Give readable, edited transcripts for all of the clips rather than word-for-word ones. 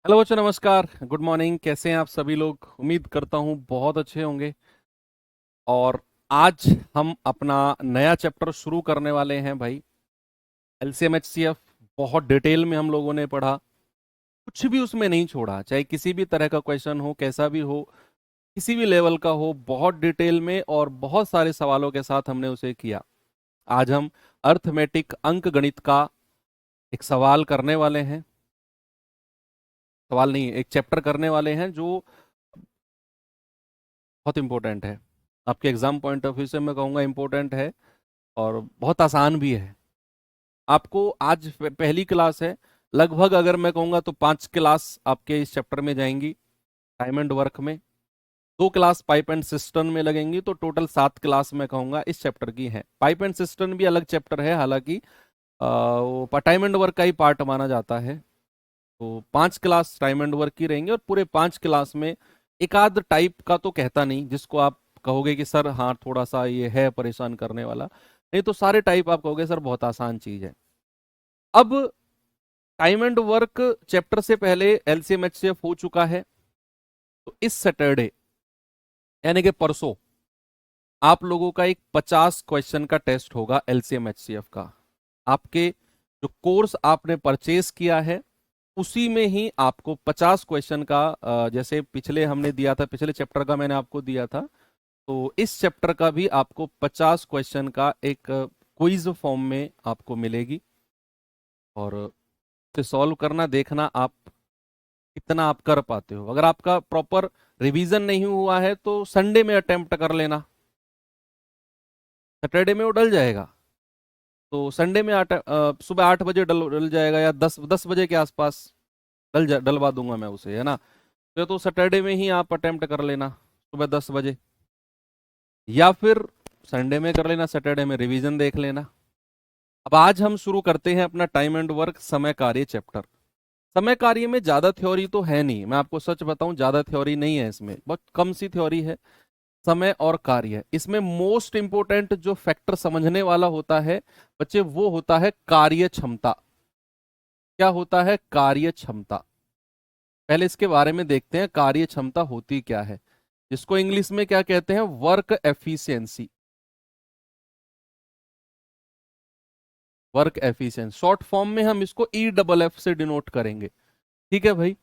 Hello बच्चों, नमस्कार, good morning. कैसे हैं आप सभी लोग? उम्मीद करता हूँ बहुत अच्छे होंगे। और आज हम अपना नया चैप्टर शुरू करने वाले हैं भाई। एलसीएम एचसीएफ बहुत डिटेल में हम लोगों ने पढ़ा। कुछ भी उसमें नहीं छोड़ा, चाहे किसी भी तरह का क्वेश्चन हो, कैसा भी हो, किसी भी लेवल का हो, बहुत डिटेल में और बहुत सारे सवालों के साथ हमने उसे किया। आज हम अर्थमेटिक अंक गणित का एक सवाल करने वाले हैं। सवाल नहीं, एक चैप्टर करने वाले हैं जो बहुत इंपॉर्टेंट है। आपके एग्जाम पॉइंट ऑफ व्यू से मैं कहूँगा इंपॉर्टेंट है और बहुत आसान भी है। आपको आज पहली क्लास है। लगभग अगर मैं कहूँगा तो 5 क्लास आपके इस चैप्टर में जाएंगी। टाइम एंड वर्क में 2 क्लास पाइप एंड सिस्टम में लगेंगी, तो टोटल 7 क्लास मैं कहूँगा इस चैप्टर की है। पाइप एंड सिस्टम भी अलग चैप्टर है, हालांकि वो टाइम एंड वर्क का ही पार्ट माना जाता है। तो 5 क्लास टाइम एंड वर्क की रहेंगी और पूरे 5 क्लास में एक आध टाइप का तो कहता नहीं जिसको आप कहोगे कि सर हाँ थोड़ा सा ये है परेशान करने वाला, नहीं तो सारे टाइप आप कहोगे सर बहुत आसान चीज है। अब टाइम एंड वर्क चैप्टर से पहले एलसीएम एचसीएफ हो चुका है। तो इस सैटरडे यानी कि परसों आप लोगों का एक 50 क्वेश्चन का टेस्ट होगा एलसीएम एचसीएफ का। आपके जो कोर्स आपने परचेज किया है उसी में ही आपको 50 क्वेश्चन का जैसे पिछले हमने दिया था, पिछले चैप्टर का मैंने आपको दिया था, तो इस चैप्टर का भी आपको 50 क्वेश्चन का एक क्विज फॉर्म में आपको मिलेगी। और इसे सॉल्व करना देखना आप कितना आप कर पाते हो। अगर आपका प्रॉपर रिवीजन नहीं हुआ है तो संडे में अटेम्प्ट कर लेना, सैटरडे में वो डल जाएगा। तो संडे में सुबह 8 बजे डल जाएगा या 10 बजे के आसपास डलवा दूंगा मैं उसे, है ना। तो सैटरडे में ही आप अटेम्प्ट कर लेना सुबह 10 बजे, या फिर संडे में कर लेना, सैटरडे में रिवीजन देख लेना। अब आज हम शुरू करते हैं अपना टाइम एंड वर्क समय कार्य चैप्टर। समय कार्य में ज्यादा थ्योरी तो है नहीं, मैं आपको सच बताऊं, ज्यादा थ्योरी नहीं है इसमें, बहुत कम सी थ्योरी है। समय और कार्य, इसमें मोस्ट इंपोर्टेंट जो फैक्टर समझने वाला होता है बच्चे, वो होता है कार्य क्षमता। क्या होता है? कार्य क्षमता। पहले इसके बारे में देखते हैं कार्य क्षमता होती क्या है, जिसको इंग्लिश में क्या कहते हैं? Work efficiency. Work efficiency short form में हम इसको EFF से डिनोट करेंगे। ठीक है भाई।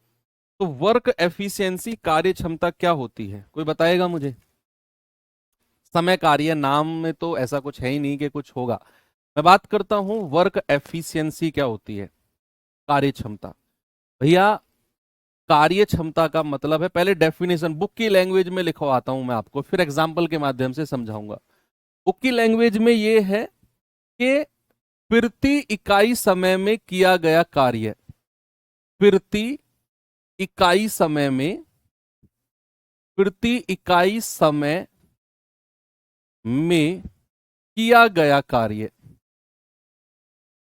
तो वर्क एफिशिएंसी कार्य क्षमता क्या होती है, कोई बताएगा मुझे? समय कार्य नाम में तो ऐसा कुछ है ही नहीं कि कुछ होगा। मैं बात करता हूं वर्क एफिशिएंसी क्या होती है, कार्य क्षमता। भैया कार्य क्षमता का मतलब है, पहले डेफिनेशन बुक की लैंग्वेज में लिखवाता हूं मैं आपको, फिर एग्जाम्पल के माध्यम से समझाऊंगा। बुक की लैंग्वेज में ये है कि प्रति इकाई समय में किया गया कार्य, प्रति इकाई समय में, प्रति इकाई समय में किया गया कार्य,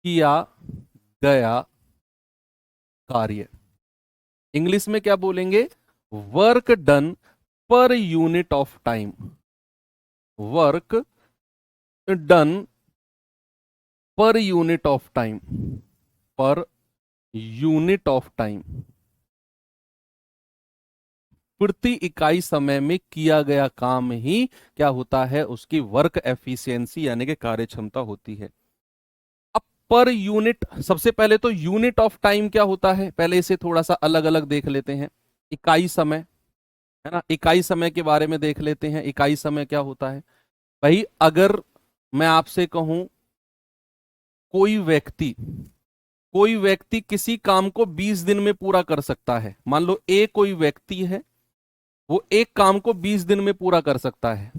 किया गया कार्य। इंग्लिश में क्या बोलेंगे? Work done per unit of time. Work done per unit of time, per unit of time, प्रति इकाई समय में किया गया काम ही क्या होता है? उसकी वर्क एफिशिएंसी यानी कि कार्य क्षमता होती है। अब पर यूनिट, सबसे पहले तो यूनिट ऑफ टाइम क्या होता है, पहले इसे थोड़ा सा अलग अलग देख लेते हैं। इकाई समय, है ना, इकाई समय के बारे में देख लेते हैं। इकाई समय क्या होता है भाई? अगर मैं आपसे कहूं कोई व्यक्ति, कोई व्यक्ति किसी काम को 20 दिन में पूरा कर सकता है, मान लो ए कोई व्यक्ति है, वो एक काम को 20 दिन में पूरा कर सकता है,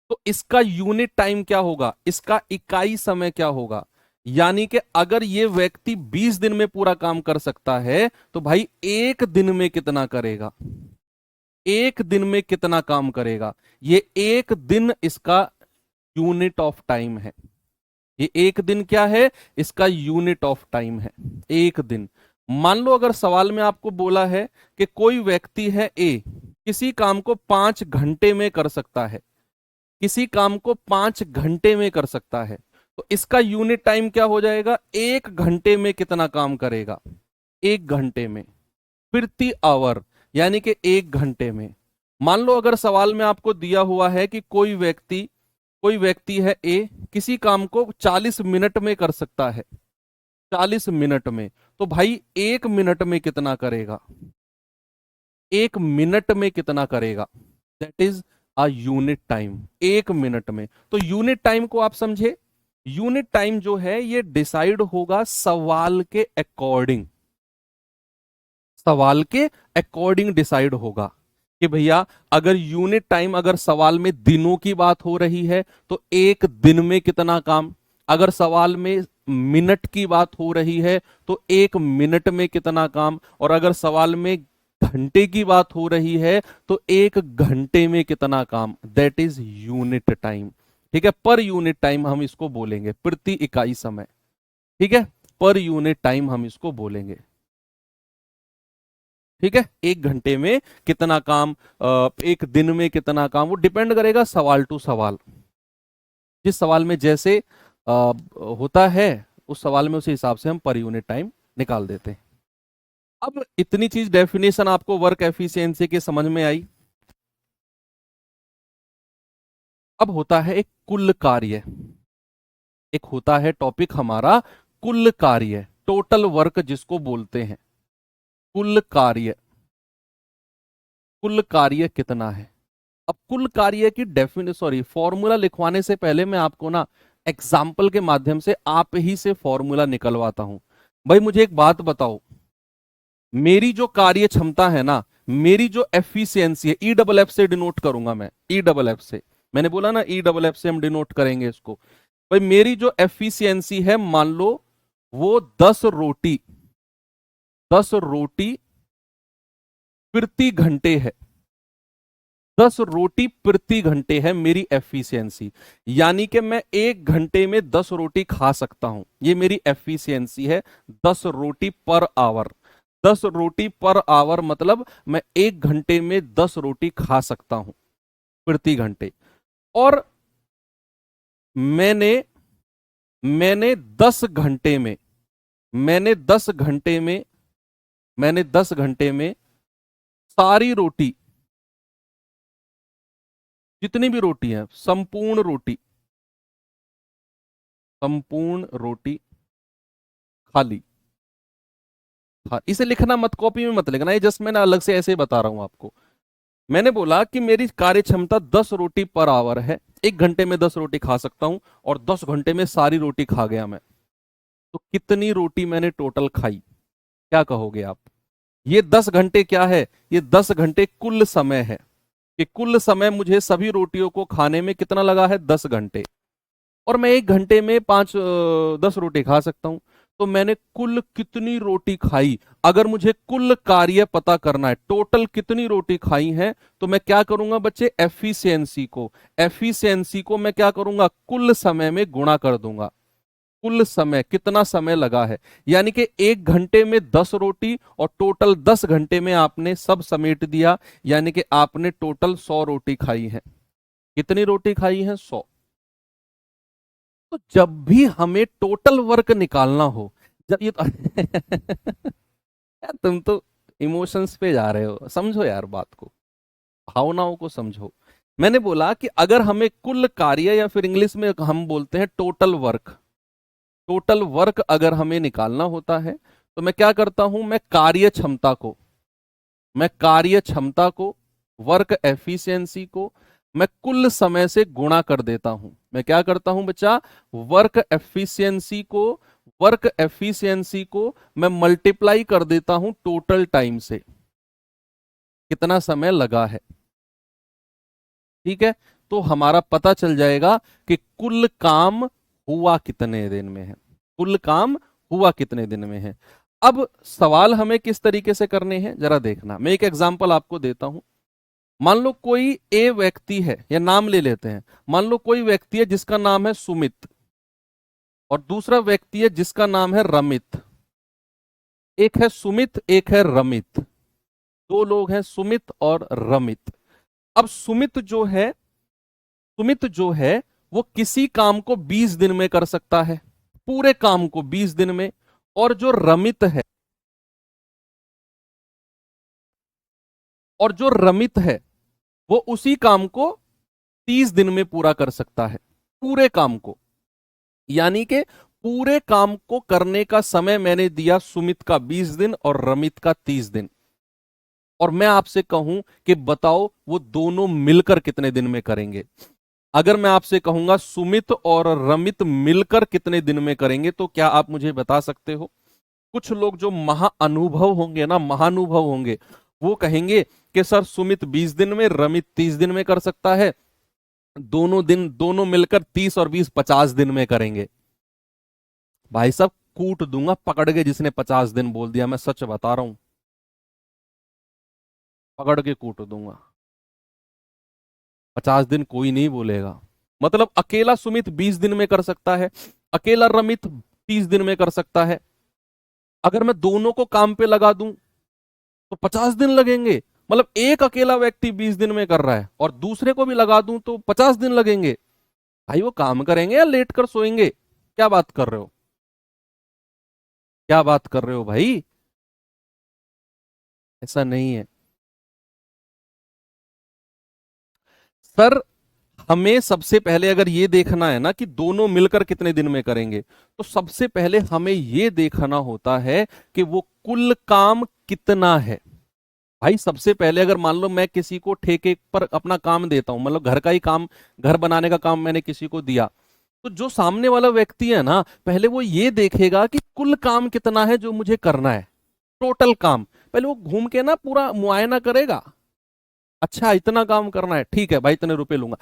तो इसका यूनिट टाइम क्या होगा? इसका इकाई समय क्या होगा? यानी कि अगर ये व्यक्ति 20 दिन में पूरा काम कर सकता है तो भाई एक दिन में कितना करेगा? एक दिन में कितना काम करेगा? ये एक दिन इसका यूनिट ऑफ टाइम है। ये एक दिन क्या है? इसका यूनिट ऑफ टाइम है, एक दिन। मान लो अगर सवाल में आपको बोला है कि कोई व्यक्ति है ए, किसी काम को 5 घंटे में कर सकता है, किसी काम को 5 घंटे में कर सकता है, तो इसका यूनिट टाइम क्या हो जाएगा? एक घंटे में कितना काम करेगा? 1 घंटे में, प्रति आवर यानी कि 1 घंटे में। मान लो अगर सवाल में आपको दिया हुआ है कि कोई व्यक्ति है ए, किसी काम को 40 मिनट में कर सकता है, 40 मिनट में, तो भाई 1 मिनट में कितना करेगा, 1 मिनट में कितना करेगा, that is a unit time, 1 minute में। तो यूनिट टाइम को आप समझे, यूनिट टाइम जो है ये डिसाइड होगा सवाल के अकॉर्डिंग, सवाल के अकॉर्डिंग डिसाइड होगा कि भैया अगर यूनिट टाइम, अगर सवाल में दिनों की बात हो रही है तो 1 दिन में कितना काम, अगर सवाल में मिनट की बात हो रही है तो 1 मिनट में कितना काम, और अगर सवाल में घंटे की बात हो रही है तो 1 घंटे में कितना काम, दैट इज यूनिट टाइम। ठीक है, पर यूनिट टाइम हम इसको बोलेंगे, प्रति इकाई समय। ठीक है, पर यूनिट टाइम हम इसको बोलेंगे। ठीक है, 1 घंटे में कितना काम, 1 दिन में कितना काम, वो डिपेंड करेगा सवाल टू सवाल, जिस सवाल में जैसे होता है उस सवाल में उसी हिसाब से हम पर यूनिट टाइम निकाल देते हैं। अब इतनी चीज डेफिनेशन आपको वर्क एफिशिएंसी की समझ में आई। अब होता है एक कुल कार्य, एक होता है टॉपिक हमारा कुल कार्य, टोटल वर्क जिसको बोलते हैं, कुल कार्य, कुल कार्य कितना है। अब कुल कार्य की फॉर्मूला लिखवाने से पहले मैं आपको ना एग्जाम्पल के माध्यम से आप ही से फॉर्मूला निकलवाता हूं। भाई मुझे एक बात बताओ, मेरी जो कार्य क्षमता है ना, मेरी जो एफिशिएंसी है, ई डबल एफ से डिनोट करूंगा मैं, ई डबल एफ से, मैंने बोला ना ई डबल एफ से हम डिनोट करेंगे इसको। भाई मेरी जो एफिशिएंसी है, मान लो वो 10 रोटी, 10 रोटी प्रति घंटे है, 10 रोटी प्रति घंटे है मेरी एफिशिएंसी, यानी कि मैं 1 घंटे में 10 रोटी खा सकता हूं, ये मेरी एफिशिएंसी है, 10 रोटी पर आवर। 10 रोटी पर आवर मतलब मैं 1 घंटे में 10 रोटी खा सकता हूं प्रति घंटे। और मैंने मैंने 10 घंटे में, मैंने 10 घंटे में, मैंने 10 घंटे में सारी रोटी, जितनी भी रोटी है, संपूर्ण रोटी, संपूर्ण रोटी खा ली। हाँ, इसे लिखना मत, कॉपी में मत लिखना, ये जस्ट मैंने अलग से ऐसे ही बता रहा हूं आपको। मैंने बोला कि मेरी कार्य क्षमता 10 रोटी पर आवर है, 1 घंटे में 10 रोटी खा सकता हूं, और 10 घंटे में सारी रोटी खा गया मैं, तो कितनी रोटी मैंने टोटल खाई, क्या कहोगे आप। ये 10 घंटे क्या है, ये 10 घंटे कुल समय है, कि कुल समय मुझे सभी रोटियों को खाने में कितना लगा है, 10 घंटे, और मैं 1 घंटे में 10 रोटी खा सकता हूं। तो मैंने कुल कितनी रोटी खाई, अगर मुझे कुल कार्य पता करना है, टोटल कितनी रोटी खाई है, तो मैं क्या करूंगा बच्चे, एफिशिएंसी को मैं क्या करूंगा, कुल समय में गुणा कर दूंगा। कुल समय, कितना समय लगा है, यानी कि 1 घंटे में 10 रोटी, और टोटल 10 घंटे में आपने सब समेट दिया, यानी कि आपने टोटल 100 रोटी खाई है। कितनी रोटी खाई है, 100। तो जब भी हमें टोटल वर्क निकालना हो, जब ये तो यार तुम तो इमोशंस पे जा रहे हो, समझो यार बात को, भावनाओं को समझो। मैंने बोला कि अगर हमें कुल कार्य, या फिर इंग्लिश में हम बोलते हैं टोटल वर्क, टोटल वर्क अगर हमें निकालना होता है, तो मैं क्या करता हूं, मैं कार्य क्षमता को, वर्क एफिशिएंसी को मैं कुल समय से गुणा कर देता हूं। मैं क्या करता हूं बच्चा, वर्क एफिशिएंसी को मैं मल्टीप्लाई कर देता हूं टोटल टाइम से, कितना समय लगा है। ठीक है, तो हमारा पता चल जाएगा कि कुल काम हुआ कितने दिन में है, कुल काम हुआ कितने दिन में है। अब सवाल हमें किस तरीके से करने हैं जरा देखना, मैं एक एग्जांपल आपको देता हूं। मान लो कोई ए व्यक्ति है, या नाम ले लेते हैं, मान लो कोई व्यक्ति है जिसका नाम है सुमित, और दूसरा व्यक्ति है जिसका नाम है रमित। एक है सुमित, एक है रमित, दो लोग हैं सुमित और रमित। अब सुमित जो है वो किसी काम को 20 दिन में कर सकता है, पूरे काम को 20 दिन में, और जो रमित है और जो रमित है वो उसी काम को 30 दिन में पूरा कर सकता है, पूरे काम को। यानी कि पूरे काम को करने का समय मैंने दिया सुमित का 20 दिन और रमित का 30 दिन। और मैं आपसे कहूं कि बताओ वो दोनों मिलकर कितने दिन में करेंगे। अगर मैं आपसे कहूंगा सुमित और रमित मिलकर कितने दिन में करेंगे, तो क्या आप मुझे बता सकते हो? कुछ लोग जो महाअनुभव होंगे ना, महानुभव होंगे, वो कहेंगे कि सर सुमित 20 दिन में, रमित 30 दिन में कर सकता है। दोनों मिलकर 30 और 20 50 दिन में करेंगे। भाई साहब कूट दूंगा पकड़ के जिसने 50 दिन बोल दिया, मैं सच बता रहा हूं, पकड़ के कूट दूंगा। 50 दिन कोई नहीं बोलेगा। मतलब अकेला सुमित 20 दिन में कर सकता है, अकेला रमित 30 दिन में कर सकता है। अगर मैं दोनों को काम पे लगा दूं तो 50 दिन लगेंगे। मतलब एक अकेला व्यक्ति 20 दिन में कर रहा है और दूसरे को भी लगा दूं तो 50 दिन लगेंगे। भाई वो काम करेंगे या लेट कर सोएंगे? क्या बात कर रहे हो, क्या बात कर रहे हो भाई? ऐसा नहीं है सर। हमें सबसे पहले अगर ये देखना है ना कि दोनों मिलकर कितने दिन में करेंगे, तो सबसे पहले हमें ये देखना होता है कि वो कुल काम कितना है। भाई सबसे पहले अगर मान लो मैं किसी को ठेके पर अपना काम देता हूं, मतलब घर का ही काम, घर बनाने का काम मैंने किसी को दिया, तो जो सामने वाला व्यक्ति है ना, पहले वो ये देखेगा कि कुल काम कितना है जो मुझे करना है, टोटल काम। पहले वो घूम के ना पूरा मुआयना करेगा। अच्छा इतना काम करना है, ठीक है भाई इतने रुपए लूंगा।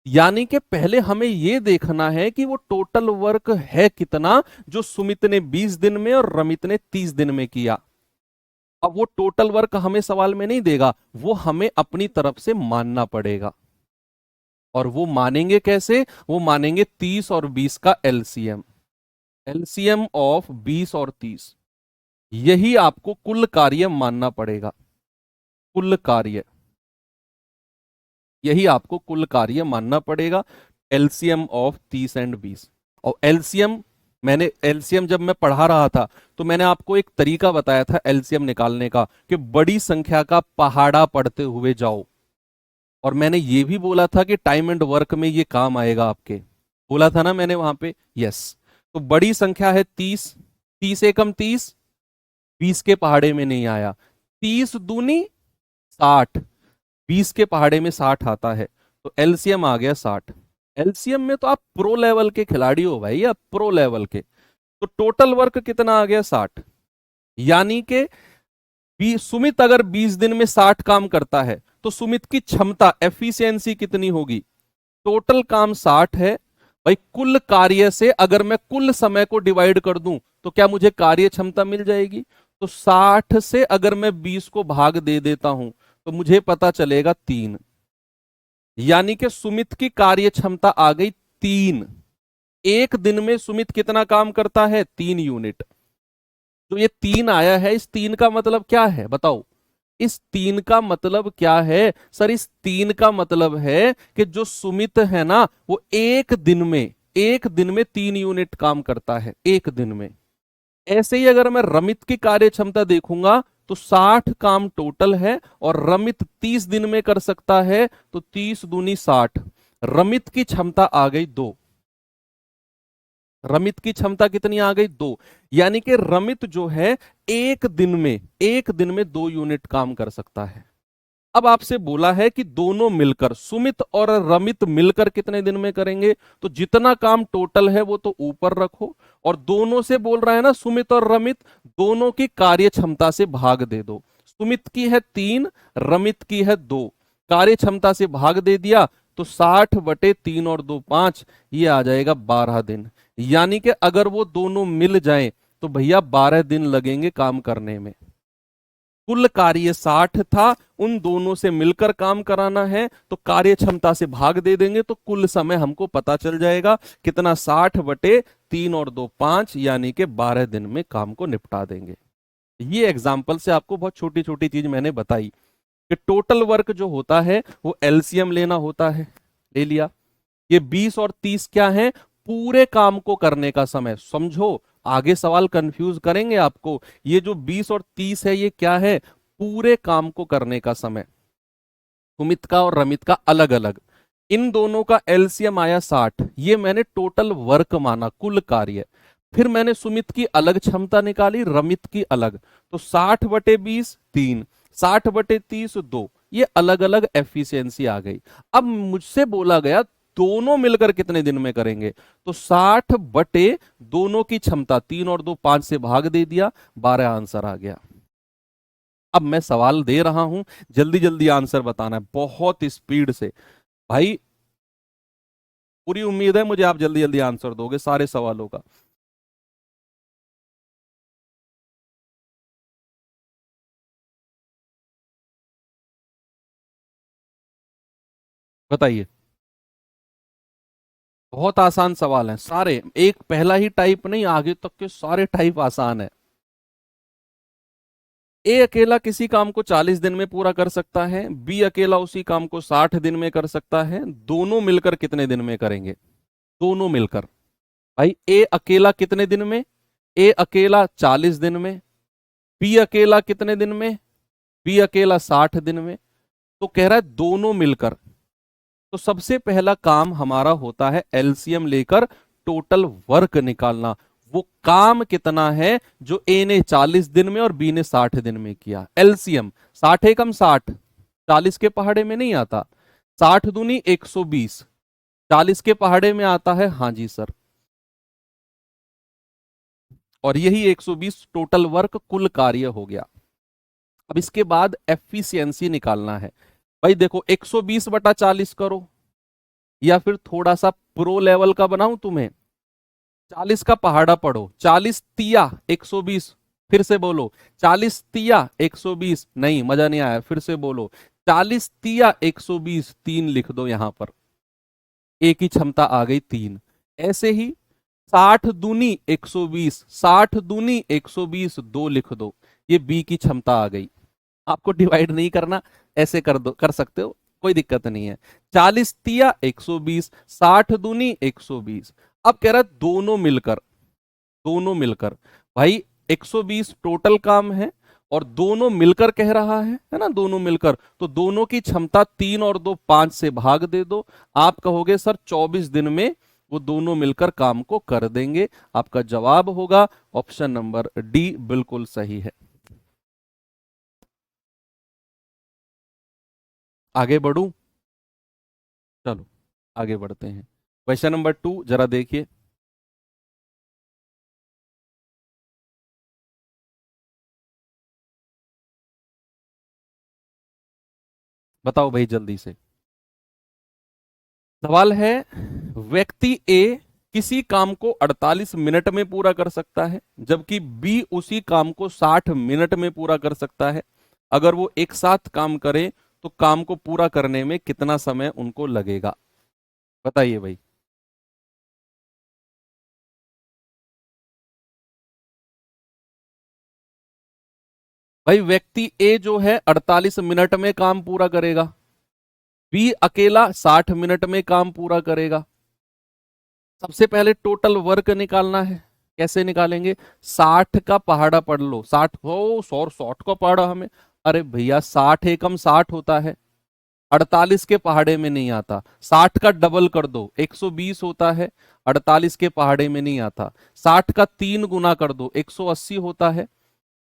यानी कि पहले हमें यह देखना है कि वो टोटल वर्क है कितना जो सुमित ने 20 दिन में और रमित ने 30 दिन में किया। अब वो टोटल वर्क हमें सवाल में नहीं देगा, वो हमें अपनी तरफ से मानना पड़ेगा। और वो मानेंगे कैसे? वो मानेंगे 30 और 20 का एलसीएम, एलसीएम ऑफ 20 और 30। यही आपको कुल कार्य मानना पड़ेगा, कुल कार्य, यही आपको कुल कार्य मानना पड़ेगा। LCM of 30 and 20। और एलसीएम, मैंने एलसीएम जब मैं पढ़ा रहा था तो मैंने आपको एक तरीका बताया था एलसीएम निकालने का, कि बड़ी संख्या का पहाड़ा पढ़ते हुए जाओ। और मैंने ये भी बोला था कि टाइम एंड वर्क में ये काम आएगा आपके, बोला था ना मैंने वहां पे, यस। तो बड़ी संख्या है 30, 30 एकम 30, 20 के पहाड़े में नहीं आया। 30 दूनी 60, 20 के पहाड़े में 60 आता है, तो एलसीएम आ गया 60। एलसीएम में तो आप प्रो लेवल के खिलाड़ी हो भाई, आप प्रो लेवल के। तो टोटल वर्क कितना आ गया? 60। यानी कि सुमित अगर 20 दिन में 60 काम करता है तो सुमित की क्षमता, एफिशिएंसी कितनी होगी? टोटल काम 60 है भाई, कुल कार्य से अगर मैं कुल समय को डिवाइड कर दूं तो क्या मुझे कार्य क्षमता मिल जाएगी? तो 60 से अगर मैं 20 को भाग दे देता हूं तो मुझे पता चलेगा 3। यानी कि सुमित की कार्य क्षमता आ गई 3। एक दिन में सुमित कितना काम करता है? 3 यूनिट। तो ये 3 आया है, इस 3 का मतलब क्या है बताओ? इस 3 का मतलब क्या है सर? इस 3 का मतलब है कि जो सुमित है ना, वो एक दिन में 3 यूनिट काम करता है, एक दिन में। ऐसे ही अगर मैं रमित की कार्य क्षमता देखूंगा तो 60 काम टोटल है और रमित 30 दिन में कर सकता है, तो 30 दूनी 60। रमित की क्षमता आ गई 2। रमित की क्षमता कितनी आ गई? 2। यानी कि रमित जो है एक दिन में 2 यूनिट काम कर सकता है। अब आपसे बोला है कि दोनों मिलकर, सुमित और रमित मिलकर कितने दिन में करेंगे, तो जितना काम टोटल है वो तो ऊपर रखो, और दोनों से बोल रहा है ना, सुमित और रमित दोनों की कार्य क्षमता से भाग दे दो। सुमित की है 3, रमित की है 2, कार्य क्षमता से भाग दे दिया तो 60/3 और 2 5, ये आ जाएगा 12 दिन। यानी कि अगर वो दोनों मिल जाएं तो भैया 12 दिन लगेंगे काम करने में। कुल कार्य 60 था, उन दोनों से मिलकर काम कराना है तो कार्य क्षमता से भाग दे देंगे तो कुल समय हमको पता चल जाएगा कितना, 60/3 और 2 5, यानी कि 12 दिन में काम को निपटा देंगे। ये एग्जाम्पल से आपको बहुत छोटी छोटी चीज मैंने बताई कि टोटल वर्क जो होता है वो एलसीएम लेना होता है, ले लिया। ये 20 और 30 क्या है? पूरे काम को करने का समय। समझो, आगे सवाल कंफ्यूज करेंगे आपको। ये जो 20 और 30 है ये क्या है? पूरे काम को करने का समय। सुमित का और रमित का अलग अलग, इन दोनों का एलसीएम आया 60, ये मैंने टोटल वर्क माना, कुल कार्य। फिर मैंने सुमित की अलग क्षमता निकाली, रमित की अलग, तो 60/20 3, 60/30 2, ये अलग अलग एफिशिएंसी आ गई। अब मुझसे बोला गया दोनों मिलकर कितने दिन में करेंगे, तो 60 बटे दोनों की क्षमता, 3 और 2 5 से भाग दे दिया, 12 आंसर आ गया। अब मैं सवाल दे रहा हूं, जल्दी जल्दी आंसर बताना है, बहुत स्पीड से भाई। पूरी उम्मीद है मुझे आप जल्दी जल्दी आंसर दोगे सारे सवालों का। बताइए। बहुत आसान सवाल है सारे, एक पहला ही टाइप नहीं, आगे तक के सारे टाइप आसान है। ए अकेला किसी काम को 40 दिन में पूरा कर सकता है, बी अकेला उसी काम को 60 दिन में कर सकता है, दोनों मिलकर कितने दिन में करेंगे? दोनों मिलकर। भाई ए अकेला कितने दिन में? ए अकेला 40 दिन में। बी अकेला कितने दिन में? बी अकेला 60 दिन में। तो कह रहा है दोनों मिलकर। तो सबसे पहला काम हमारा होता है एलसीएम लेकर टोटल वर्क निकालना, वो काम कितना है जो ए ने 40 दिन में और बी ने 60 दिन में किया। एलसीएम 60 एकम 60, 40 के पहाड़े में नहीं आता, 60 दूनी 120, 40 के पहाड़े में आता है, हाँ जी सर। और यही 120 टोटल वर्क कुल कार्य हो गया। अब इसके बाद एफिशिएंसी निकालना है। भाई देखो 120/40 करो, या फिर थोड़ा सा प्रो लेवल का बनाऊं तुम्हें, 40 का पहाड़ा पढ़ो, 40 तिया 120, फिर से बोलो 40 तिया 120, नहीं मजा नहीं आया, फिर से बोलो 40 तिया 120, 3 लिख दो यहां पर, एक ही क्षमता आ गई 3। ऐसे ही 60 दूनी 120, 60 दूनी 120, 2 लिख दो, ये बी की क्षमता आ गई। आपको डिवाइड नहीं करना, ऐसे कर दो, कर सकते हो, कोई दिक्कत नहीं है। 40 तिया 120, 60 दूनी 120। अब कह रहा है दोनों मिलकर, दोनों मिलकर। भाई 120 टोटल काम है, और दोनों मिलकर कह रहा है ना, दोनों मिलकर, तो दोनों की क्षमता 3 और 2 5 से भाग दे दो। आप कहोगे सर 24 दिन में वो दोनों मिलकर काम को कर देंगे। आपका जवाब होगा ऑप्शन नंबर डी, बिल्कुल सही है। आगे बढ़ू? चलो आगे बढ़ते हैं। क्वेश्चन नंबर 2 जरा देखिए। बताओ भाई जल्दी से। सवाल है, व्यक्ति ए किसी काम को 48 मिनट में पूरा कर सकता है, जबकि बी उसी काम को 60 मिनट में पूरा कर सकता है। अगर वो एक साथ काम करें तो काम को पूरा करने में कितना समय उनको लगेगा? बताइए भाई। भाई व्यक्ति ए जो है 48 मिनट में काम पूरा करेगा, बी अकेला 60 मिनट में काम पूरा करेगा। सबसे पहले टोटल वर्क निकालना है, कैसे निकालेंगे? 60 का पहाड़ा पढ़ लो, 60 हो, 100 का पहाड़ा हमें, अरे भैया 60 एकम 60 होता है, 48 के पहाड़े में नहीं आता। 60 का डबल कर दो, 120 होता है, 48 के पहाड़े में नहीं आता। 60 का 3 गुना कर दो, 180 होता है,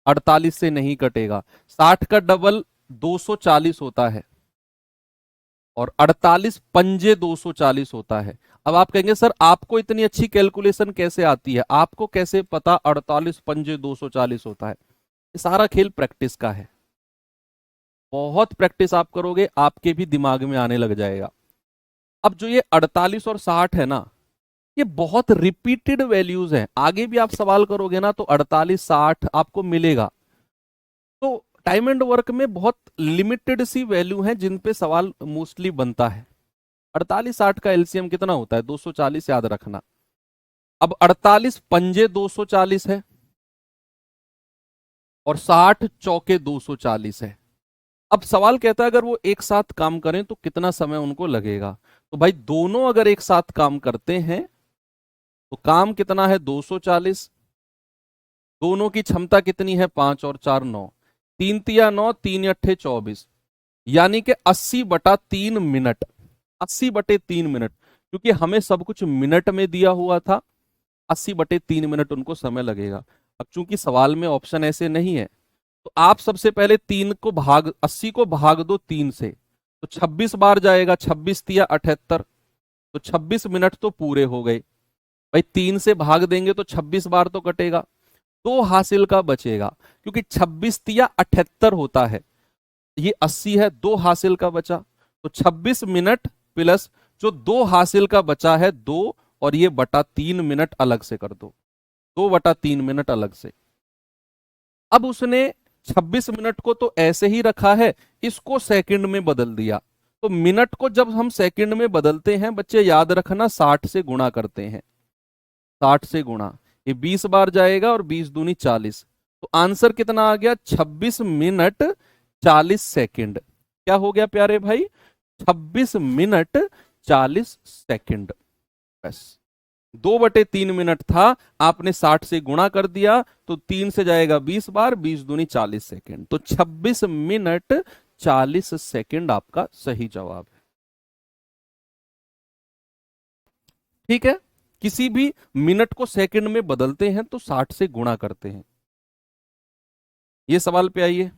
48 से नहीं कटेगा। 60 का डबल 240 होता है, और 48 पंजे 240 होता है। अब आप कहेंगे सर आपको इतनी अच्छी कैलकुलेशन कैसे आती है, आपको कैसे पता 48 पंजे 240 होता है? ये सारा खेल प्रैक्टिस का है, बहुत प्रैक्टिस आप करोगे आपके भी दिमाग में आने लग जाएगा। अब जो ये 48 और 60 है ना, ये बहुत रिपीटेड वैल्यूज हैं, आगे भी आप सवाल करोगे ना तो 48 60 आपको मिलेगा। तो टाइम एंड वर्क में बहुत लिमिटेड सी वैल्यू हैं जिन पे सवाल मोस्टली बनता है। 48 60 का एलसीएम कितना होता है? 240, याद रखना। अब 48 पंजे 240 है, और 60 चौके 240 है। अब सवाल कहता है अगर वो एक साथ काम करें तो कितना समय उनको लगेगा? तो भाई दोनों अगर एक साथ काम करते हैं तो काम कितना है? 240। दोनों की क्षमता कितनी है? 5 और 4 9, 3 तिया 9, 3 अट्ठे 24। यानी कि 80/3 मिनट, 80/3 मिनट, क्योंकि हमें सब कुछ मिनट में दिया हुआ था। 80/3 मिनट उनको समय लगेगा। अब चूंकि सवाल में ऑप्शन ऐसे नहीं है, तो आप सबसे पहले 80 को भाग दो 3 से, तो 26 बार जाएगा, 26×3 = 78, तो 26 मिनट तो पूरे हो गए। भाई 3 से भाग देंगे तो 26 बार तो कटेगा, 2 हासिल का बचेगा, क्योंकि 26×3 = 78 होता है, ये 80 है, 2 हासिल का बचा, तो 26 मिनट प्लस जो 2 हासिल का बचा है 2, और ये बटा 3 मिनट अलग से कर दो, 2/3 मिनट अलग से। अब उसने 26 मिनट को तो ऐसे ही रखा है, इसको सेकंड में बदल दिया। तो मिनट को जब हम सेकंड में बदलते हैं बच्चे, याद रखना 60 से गुणा करते हैं, 60 से गुणा, ये 20 बार जाएगा और 20 दूनी 40, तो आंसर कितना आ गया? 26 मिनट 40 सेकंड। क्या हो गया प्यारे भाई? 26 मिनट 40 सेकंड। बस 2/3 मिनट था, आपने 60 से गुणा कर दिया, तो 3 से जाएगा 20 बार, 20 दूनी 40 सेकंड, तो 26 मिनट 40 सेकंड आपका सही जवाब है। ठीक है, किसी भी मिनट को सेकंड में बदलते हैं तो 60 से गुणा करते हैं। ये सवाल पे आइए।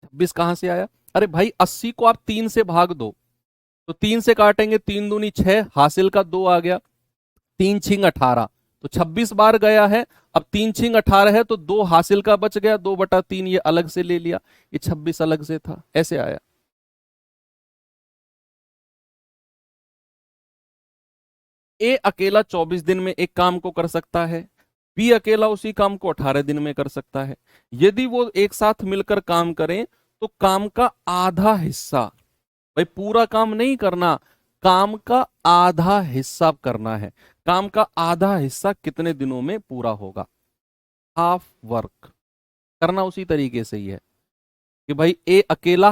26 कहां से आया? अरे भाई 80 को आप 3 से भाग दो, तो 3 से काटेंगे, 3 दूनी 6, हासिल का 2 आ गया, 3×6 = 18, तो 26 बार गया है। अब 3×6 = 18 है, तो 2 हासिल का बच गया, 2/3 ये अलग से ले लिया, ये 26 अलग से था, ऐसे आया। ए अकेला 24 दिन में एक काम को कर सकता है, बी अकेला उसी काम को 18 दिन में कर सकता है। यदि वो एक साथ मिलकर काम करें तो काम का आधा हिस्सा, भाई पूरा काम नहीं करना, काम का आधा हिस्सा करना है। काम का आधा हिस्सा कितने दिनों में पूरा होगा? हाफ वर्क करना उसी तरीके से ही है कि भाई ए अकेला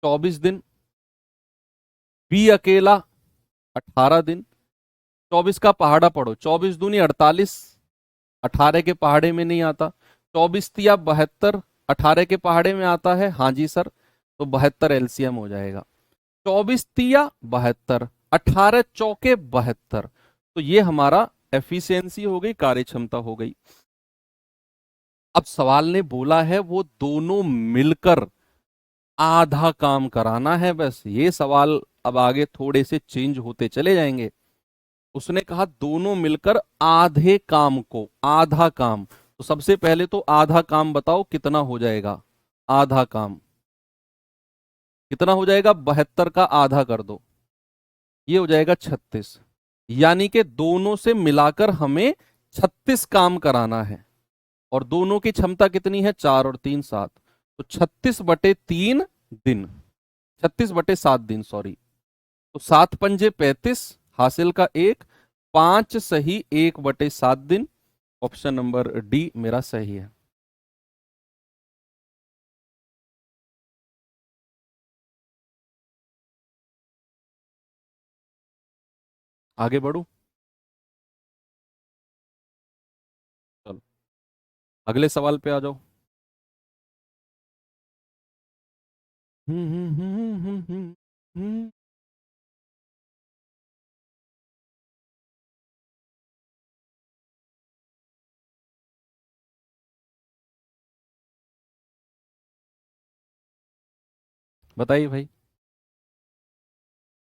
24 दिन, बी अकेला 18 दिन। 24 का पहाड़ा पढ़ो, 24 दूनी 48, 18 के पहाड़े में नहीं आता। 24×3 = 72, 18 के पहाड़े में आता है, हाँ जी सर, तो 72 एलसीएम हो जाएगा। 24×3 = 72, 18×4 = 72, तो ये हमारा एफिशिएंसी हो गई, कार्य क्षमता हो गई। अब सवाल ने बोला है वो दोनों मिलकर आधा काम कराना है, बस ये सवाल अब आगे थोड़े से चेंज होते चले जाएंगे। उसने कहा दोनों मिलकर आधे काम को, आधा काम, तो सबसे पहले तो आधा काम बताओ कितना हो जाएगा? आधा काम कितना हो जाएगा? 72 का आधा कर दो, ये हो जाएगा 36। यानी कि दोनों से मिलाकर हमें 36 काम कराना है, और दोनों की क्षमता कितनी है? 4 और 3 7, तो 36/3 दिन, 36/7 दिन, सॉरी, तो 7×5 = 35, हासिल का 1, 5 सही 1/7 दिन। ऑप्शन नंबर डी मेरा सही है। आगे बढ़ू? चलो अगले सवाल पे आ जाओ। हम्म हम्म हम्म हम्म हम्म हम्म। बताइए भाई।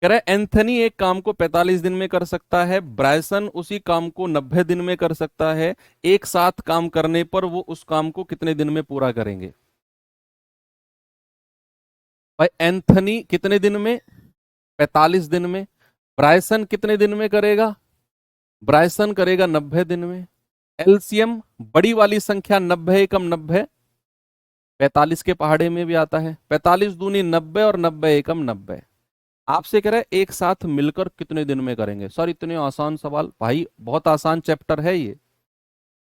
कह रहा है एंथनी एक काम को 45 दिन में कर सकता है, ब्रायसन उसी काम को 90 दिन में कर सकता है, एक साथ काम करने पर वो उस काम को कितने दिन में पूरा करेंगे? भाई एंथनी कितने दिन में? 45 दिन में। ब्रायसन कितने दिन में करेगा? ब्रायसन करेगा 90 दिन में। एलसीएम बड़ी वाली संख्या 90 एकम 90, 45 के पहाड़े में भी आता है, 45 दूनी 90 और 90 एकम 90। आपसे कह रहा है एक साथ मिलकर कितने दिन में करेंगे? सर इतने आसान सवाल, भाई बहुत आसान चैप्टर है ये।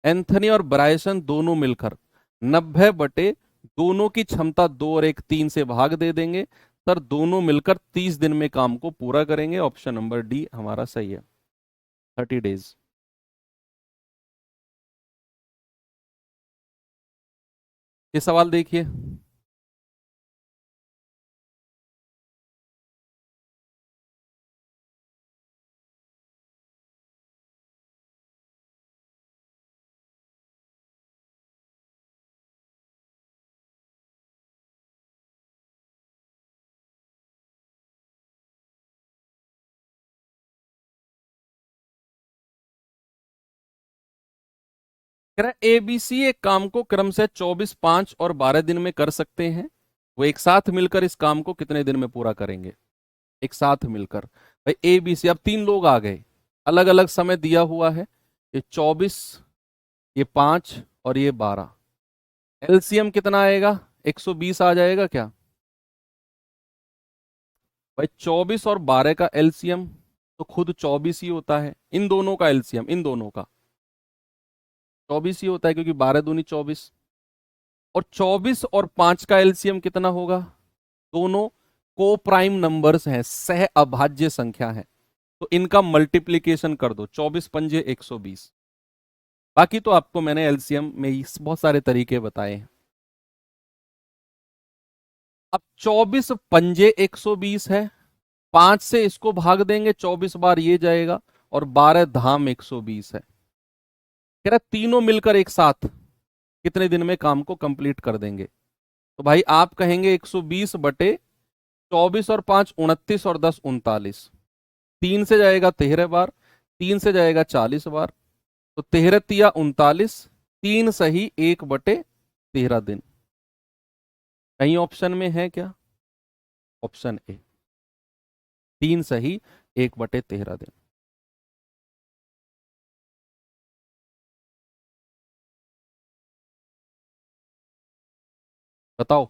एंथनी और ब्रायसन दोनों मिलकर 90 बटे दोनों की क्षमता 2 और 1 3 से भाग दे देंगे। सर दोनों मिलकर 30 दिन में काम को पूरा करेंगे। ऑप्शन नंबर डी हमारा सही है, 30 डेज। ये सवाल देखिए, कह रहा है एबीसी एक काम को क्रम से 24, 5 और 12 दिन में कर सकते हैं। वो एक साथ मिलकर इस काम को कितने दिन में पूरा करेंगे? एक साथ मिलकर, भाई एबीसी, अब 3 लोग आ गए, अलग अलग समय दिया हुआ है। ये 24, ये 5 और ये 12। एलसीएम कितना आएगा? 120 आ जाएगा क्या? भाई 24 और 12 का एलसीएम तो खुद 24 ही होता है। इन दोनों का एलसीएम, इन दोनों का 24 ही होता है, क्योंकि 12 दूनी 24। और 24 और 5 का एलसीएम कितना होगा? दोनों को प्राइम नंबर्स हैं, सह अभाज्य संख्या है, तो इनका मल्टीप्लीकेशन कर दो, 24 पंजे 120। बाकी तो आपको मैंने एलसीएम में बहुत सारे तरीके बताए हैं। अब 24 पंजे 120 है, 5 से इसको भाग देंगे, 24 बार ये जाएगा, और 12 धाम 120 है। कह रहा तीनों मिलकर एक साथ कितने दिन में काम को कंप्लीट कर देंगे? तो भाई आप कहेंगे 120 बटे 24 और 5 29 और 10 39। 3 से जाएगा 13 बार, 3 से जाएगा 40 बार, तो 13 तिया 39, 3 सही 1/13 दिन। कहीं ऑप्शन में है क्या? ऑप्शन ए, 3 सही 1/13 दिन। बताओ,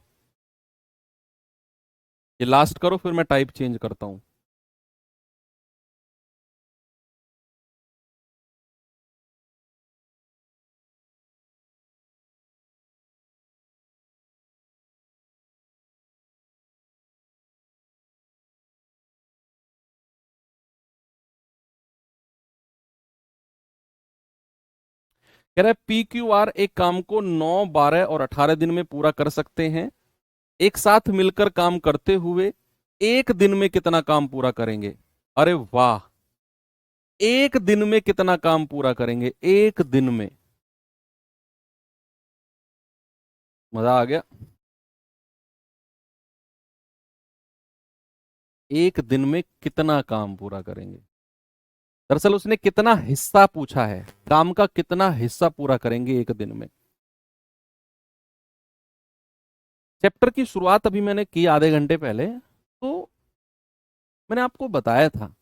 ये लास्ट करो, फिर मैं टाइप चेंज करता हूं। कह रहा है पी क्यू आर एक काम को 9, 12 और 18 दिन में पूरा कर सकते हैं। एक साथ मिलकर काम करते हुए एक दिन में कितना काम पूरा करेंगे? अरे वाह, एक दिन में कितना काम पूरा करेंगे? एक दिन में, मजा आ गया। एक दिन में कितना काम पूरा करेंगे? दरअसल उसने कितना हिस्सा पूछा है, काम का कितना हिस्सा पूरा करेंगे एक दिन में। चैप्टर की शुरुआत अभी मैंने की आधे घंटे पहले, तो मैंने आपको बताया था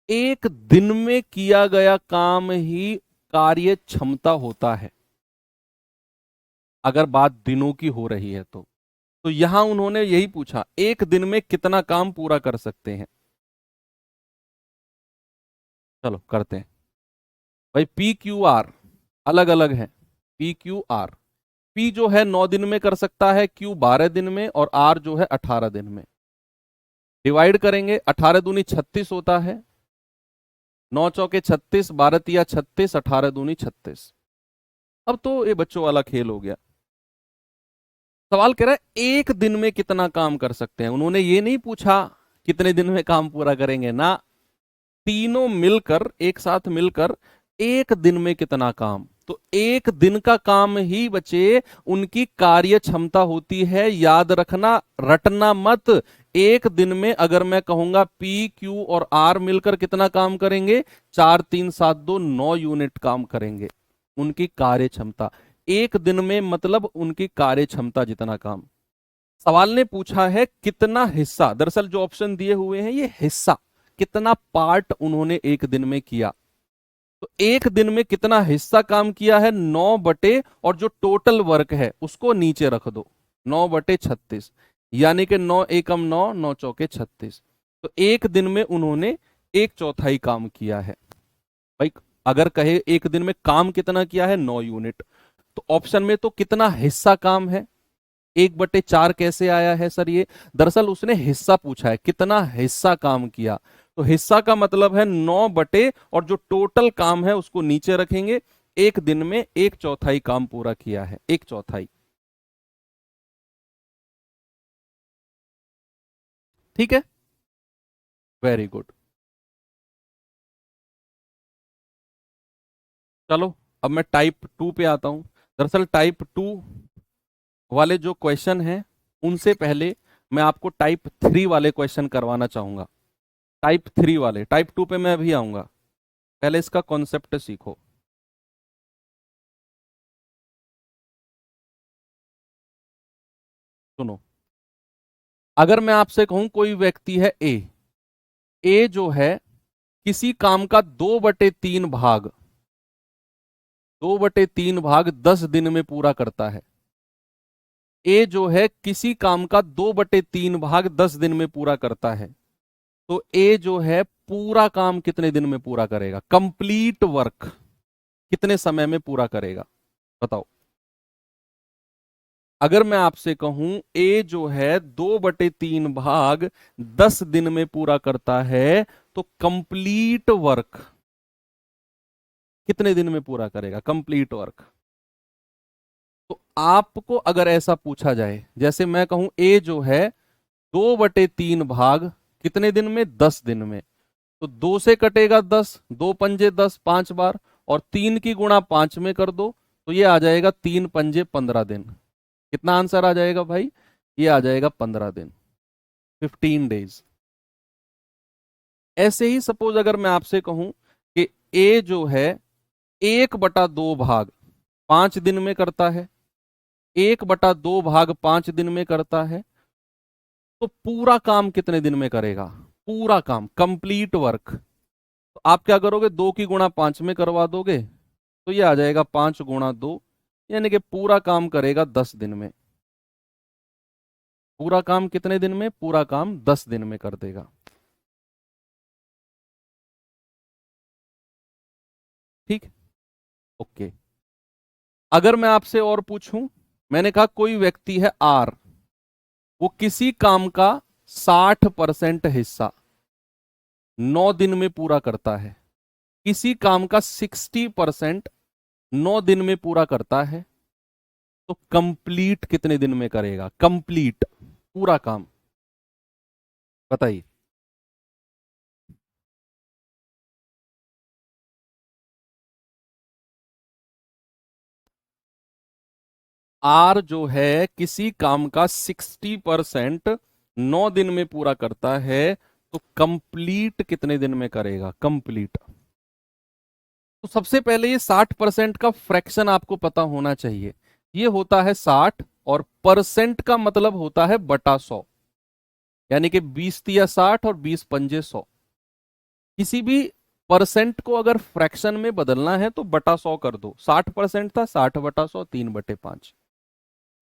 एक दिन में किया गया काम ही कार्य क्षमता होता है, अगर बात दिनों की हो रही है तो यहां उन्होंने यही पूछा, एक दिन में कितना काम पूरा कर सकते हैं। चलो करते हैं। भाई पी क्यू आर अलग अलग है। पी क्यू आर, पी जो है 9 दिन में कर सकता है, क्यू 12 दिन में, और आर जो है 18 दिन में। डिवाइड करेंगे, 18 दूनी 36 होता है, 9 चौके 36, 12 तिया 36, 18 दूनी 36। अब तो ये बच्चों वाला खेल हो गया। सवाल कह रहा है एक दिन में कितना काम कर सकते हैं। उन्होंने ये नहीं पूछा कितने दिन में काम पूरा करेंगे ना, तीनों मिलकर एक साथ मिलकर एक दिन में कितना काम। तो एक दिन का काम ही बचे उनकी कार्य क्षमता होती है। याद रखना, रटना मत। एक दिन में अगर मैं कहूंगा पी क्यू और आर मिलकर कितना काम करेंगे, 4 3 7 2 9 यूनिट काम करेंगे। उनकी कार्य क्षमता एक दिन में, मतलब उनकी कार्य क्षमता जितना काम। सवाल ने पूछा है कितना हिस्सा, दरअसल जो ऑप्शन दिए हुए हैं ये हिस्सा, कितना पार्ट उन्होंने एक दिन में किया। तो एक दिन में कितना हिस्सा काम किया है, 9 बटे, और जो टोटल वर्क है उसको नीचे रख दो, 9/36, यानी कि 9 एकम 9, 9 चौके 36। तो एक दिन में उन्होंने 1/4 काम किया है। भाई अगर कहे एक दिन में काम कितना किया है, 9 यूनिट, तो ऑप्शन में तो कितना हिस्सा काम है, 1/4 कैसे आया है सर ये? दरअसल उसने हिस्सा पूछा है, कितना हिस्सा काम किया, तो हिस्सा का मतलब है 9 बटे, और जो टोटल काम है उसको नीचे रखेंगे। एक दिन में 1/4 काम पूरा किया है, 1/4। ठीक है, वेरी गुड। चलो अब मैं टाइप 2 पे आता हूं। दरअसल टाइप 2 वाले जो क्वेश्चन हैं उनसे पहले मैं आपको टाइप 3 वाले क्वेश्चन करवाना चाहूंगा। टाइप 3 वाले, टाइप 2 पे मैं अभी आऊंगा, पहले इसका कॉन्सेप्ट सीखो। सुनो, अगर मैं आपसे कहूं कोई व्यक्ति है ए, ए जो है किसी काम का 2/3 भाग, 2/3 भाग 10 दिन में पूरा करता है। ए जो है किसी काम का 2/3 भाग 10 दिन में पूरा करता है, तो ए जो है पूरा काम कितने दिन में पूरा करेगा, कंप्लीट वर्क कितने समय में पूरा करेगा, बताओ। अगर मैं आपसे कहूं ए जो है 2/3 भाग 10 दिन में पूरा करता है, तो कंप्लीट वर्क कितने दिन में पूरा करेगा, कंप्लीट वर्क। तो आपको अगर ऐसा पूछा जाए, जैसे मैं कहूं ए जो है 2/3 भाग कितने दिन में, 10 दिन में, तो 2 से कटेगा 10, 2 पंजे 10, 5 बार, और 3 की गुणा 5 में कर दो, तो ये आ जाएगा 3 पंजे 15 दिन। कितना आंसर आ जाएगा भाई, ये आ जाएगा 15 दिन, 15 डेज। ऐसे ही सपोज अगर मैं आपसे कहूं कि ए जो है 1/2 भाग 5 दिन में करता है, 1/2 भाग 5 दिन में करता है, तो पूरा काम कितने दिन में करेगा, पूरा काम कंप्लीट वर्क। तो आप क्या करोगे, 2 की गुणा 5 में करवा दोगे, तो ये आ जाएगा 5 गुणा 2, यानी कि पूरा काम करेगा 10 दिन में। पूरा काम कितने दिन में, पूरा काम 10 दिन में कर देगा। ठीक, ओके। अगर मैं आपसे और पूछूं, मैंने कहा कोई व्यक्ति है आर, वो किसी काम का 60% हिस्सा 9 दिन में पूरा करता है, किसी काम का 60% 9 दिन में पूरा करता है, तो कंप्लीट कितने दिन में करेगा, कंप्लीट पूरा काम, बताइए। आर जो है किसी काम का 60% 9 दिन में पूरा करता है, तो कंप्लीट कितने दिन में करेगा, कंप्लीट। तो सबसे पहले ये 60% का फ्रैक्शन आपको पता होना चाहिए। ये होता है 60, और परसेंट का मतलब होता है बटा 100, यानी कि 20 × 60 और 20 × 5 = 100। किसी भी परसेंट को अगर फ्रैक्शन में बदलना है तो बटा 100 कर दो, 60% था, 60/100, 3/5।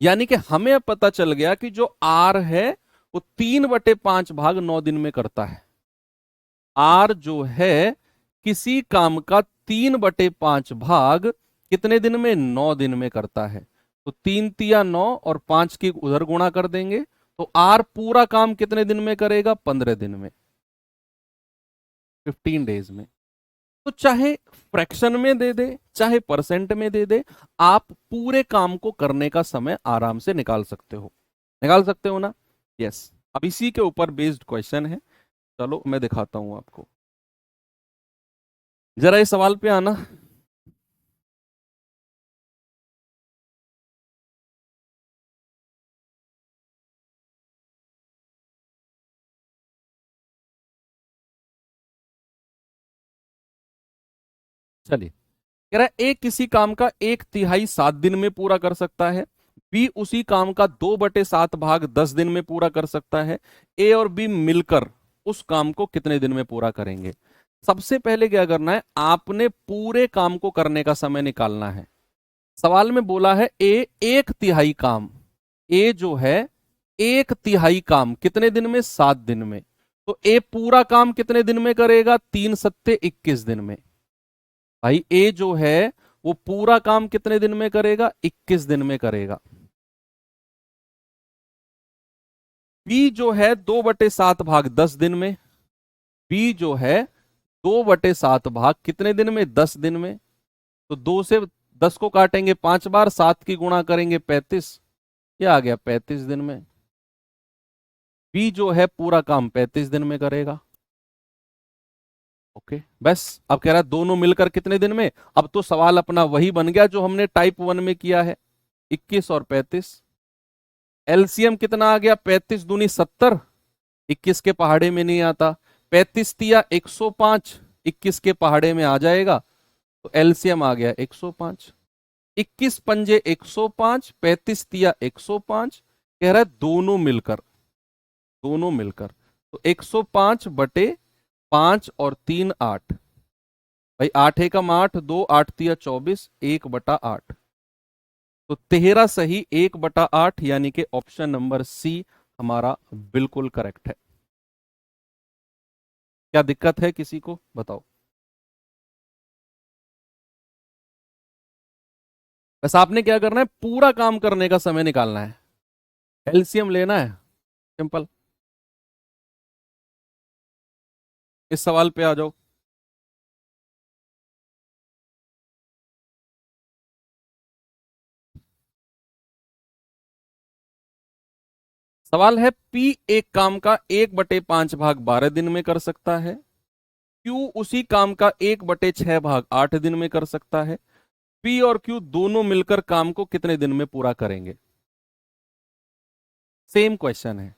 यानी कि हमें अब पता चल गया कि जो आर है वो 3/5 भाग 9 दिन में करता है। आर जो है किसी काम का 3/5 भाग कितने दिन में, 9 दिन में करता है। तो 3 × 9 और 5 की उधर गुणा कर देंगे, तो आर पूरा काम कितने दिन में करेगा, 15 दिन में, 15 डेज में। तो चाहे फ्रैक्शन में दे दे, चाहे परसेंट में दे दे, आप पूरे काम को करने का समय आराम से निकाल सकते हो, निकाल सकते हो ना। यस, अब इसी के ऊपर बेस्ड क्वेश्चन है, चलो मैं दिखाता हूं आपको। जरा इस सवाल पे आना। चलिए, कह रहा है ए किसी काम का 1/3 7 दिन में पूरा कर सकता है, बी उसी काम का 2/7 भाग 10 दिन में पूरा कर सकता है, ए और बी मिलकर उस काम को कितने दिन में पूरा करेंगे। सबसे पहले क्या करना है, आपने पूरे काम को करने का समय निकालना है। सवाल में बोला है ए 1/3 काम, ए जो है 1/3 काम कितने दिन में, 7 दिन में, तो ए पूरा काम कितने दिन में करेगा, 3 × 7 = 21 दिन में। भाई ए जो है वो पूरा काम कितने दिन में करेगा? 21 दिन में करेगा। बी जो है 2/7 भाग 10 दिन में। बी जो है 2/7 भाग कितने दिन में? 10 दिन में। तो 2 से 10 को काटेंगे 5 बार, 7 की गुणा करेंगे 35, ये आ गया 35 दिन में। बी जो है पूरा काम 35 दिन में करेगा। ओके बस। अब कह रहा है दोनों मिलकर कितने दिन में। अब तो सवाल अपना वही बन गया जो हमने टाइप 1 में किया है, 21 और 35। एलसीएम कितना आ गया? 35 दूनी 70, 21 के पहाड़े में नहीं आता। 35 तिया 105, 21 के पहाड़े में आ जाएगा, तो एलसीएम आ गया 105। 21 पंजे 105, 35 तिया 105। कह रहा है दोनों मिलकर, दोनों मिलकर, तो 105/5 और 3 8। भाई 8 एकम 8, 2 8 तिया 24, 1/8। तो 13 सही 1/8, यानी कि ऑप्शन नंबर सी हमारा बिल्कुल करेक्ट है। क्या दिक्कत है किसी को बताओ? बस आपने क्या करना है, पूरा काम करने का समय निकालना है, एलसीएम लेना है, सिंपल। इस सवाल पे आ जाओ। सवाल है पी एक काम का 1/5 भाग 12 दिन में कर सकता है। क्यू उसी काम का 1/6 भाग 8 दिन में कर सकता है। पी और क्यू दोनों मिलकर काम को कितने दिन में पूरा करेंगे? सेम क्वेश्चन है।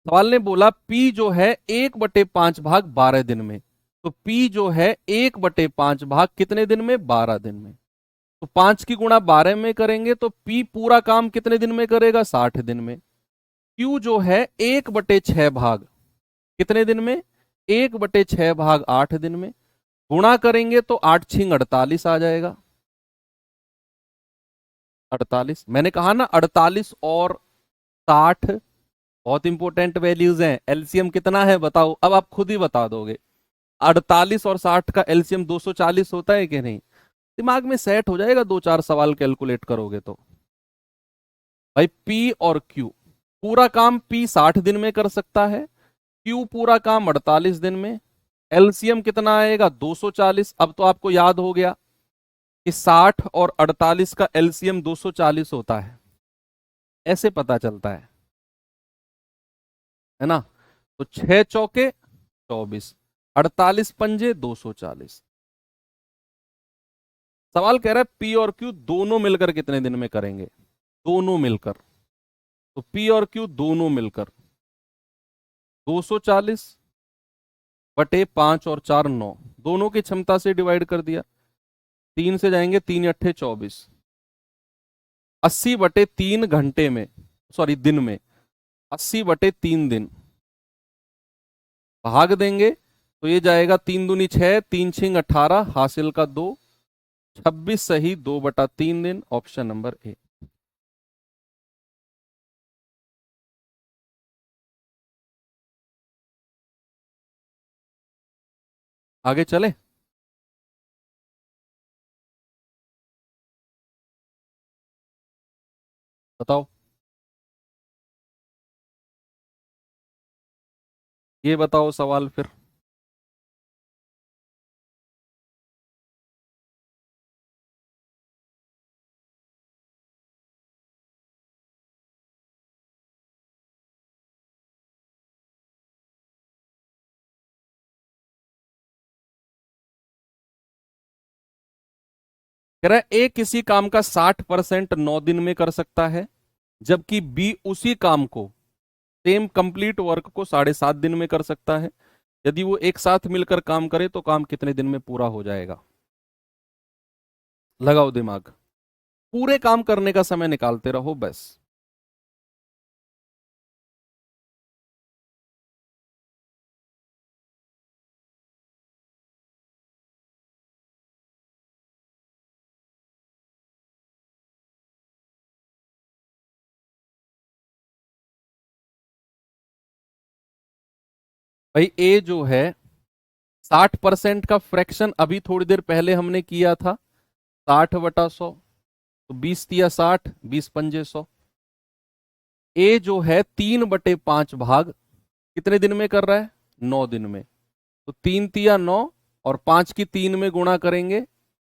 सवाल ने बोला पी जो है 1/5 भाग 12 दिन में, तो पी जो है 1/5 भाग कितने दिन में? 12 दिन में। तो 5 की गुणा 12 में करेंगे तो पी पूरा काम कितने दिन में करेगा? 60 दिन में। क्यू जो है 1/6 भाग कितने दिन में? 1/6 भाग 8 दिन में। गुणा करेंगे तो 8 छिंग 48 आ जाएगा। 48, मैंने कहा ना 48 और 60 बहुत इंपॉर्टेंट वैल्यूज हैं। एलसीएम कितना है बताओ, अब आप खुद ही बता दोगे। 48 और 60 का एलसीएम 240 होता है कि नहीं? दिमाग में सेट हो जाएगा, 2 4 सवाल कैलकुलेट करोगे तो। भाई पी और क्यू, पूरा काम पी 60 दिन में कर सकता है, क्यू पूरा काम 48 दिन में। एलसीएम कितना आएगा? 240। अब तो आपको याद हो गया कि 60 और 48 का एलसीएम 240 होता है, ऐसे पता चलता है ना? तो 6 चौके 24, 48 पंजे 240। सवाल कह रहा है पी और क्यू दोनों मिलकर कितने दिन में करेंगे? दोनों मिलकर, तो पी और क्यू दोनों मिलकर 240/5 और 4 9, दोनों की क्षमता से डिवाइड कर दिया। 3 से जाएंगे, 3 × 8 = 24। 80/3 घंटे में, सॉरी दिन में, 80/3 दिन भाग देंगे तो ये जाएगा 3 दूनी 6, 3 छिंग 18, हासिल का 2, 26 सही 2/3 दिन, ऑप्शन नंबर ए। आगे चले। बताओ, ये बताओ सवाल फिर। कह रहा है ए किसी काम का 60% 9 दिन में कर सकता है, जबकि बी उसी काम को, सेम कंप्लीट वर्क को 7.5 दिन में कर सकता है। यदि वो एक साथ मिलकर काम करे तो काम कितने दिन में पूरा हो जाएगा? लगाओ दिमाग, पूरे काम करने का समय निकालते रहो बस। भाई ए जो है 60% का फ्रैक्शन अभी थोड़ी देर पहले हमने किया था, 60/100, तो 20×60, 20×5 100। ए जो है 3/5 भाग कितने दिन में कर रहा है? 9 दिन में। तो 3×9 और 5 की 3 में गुणा करेंगे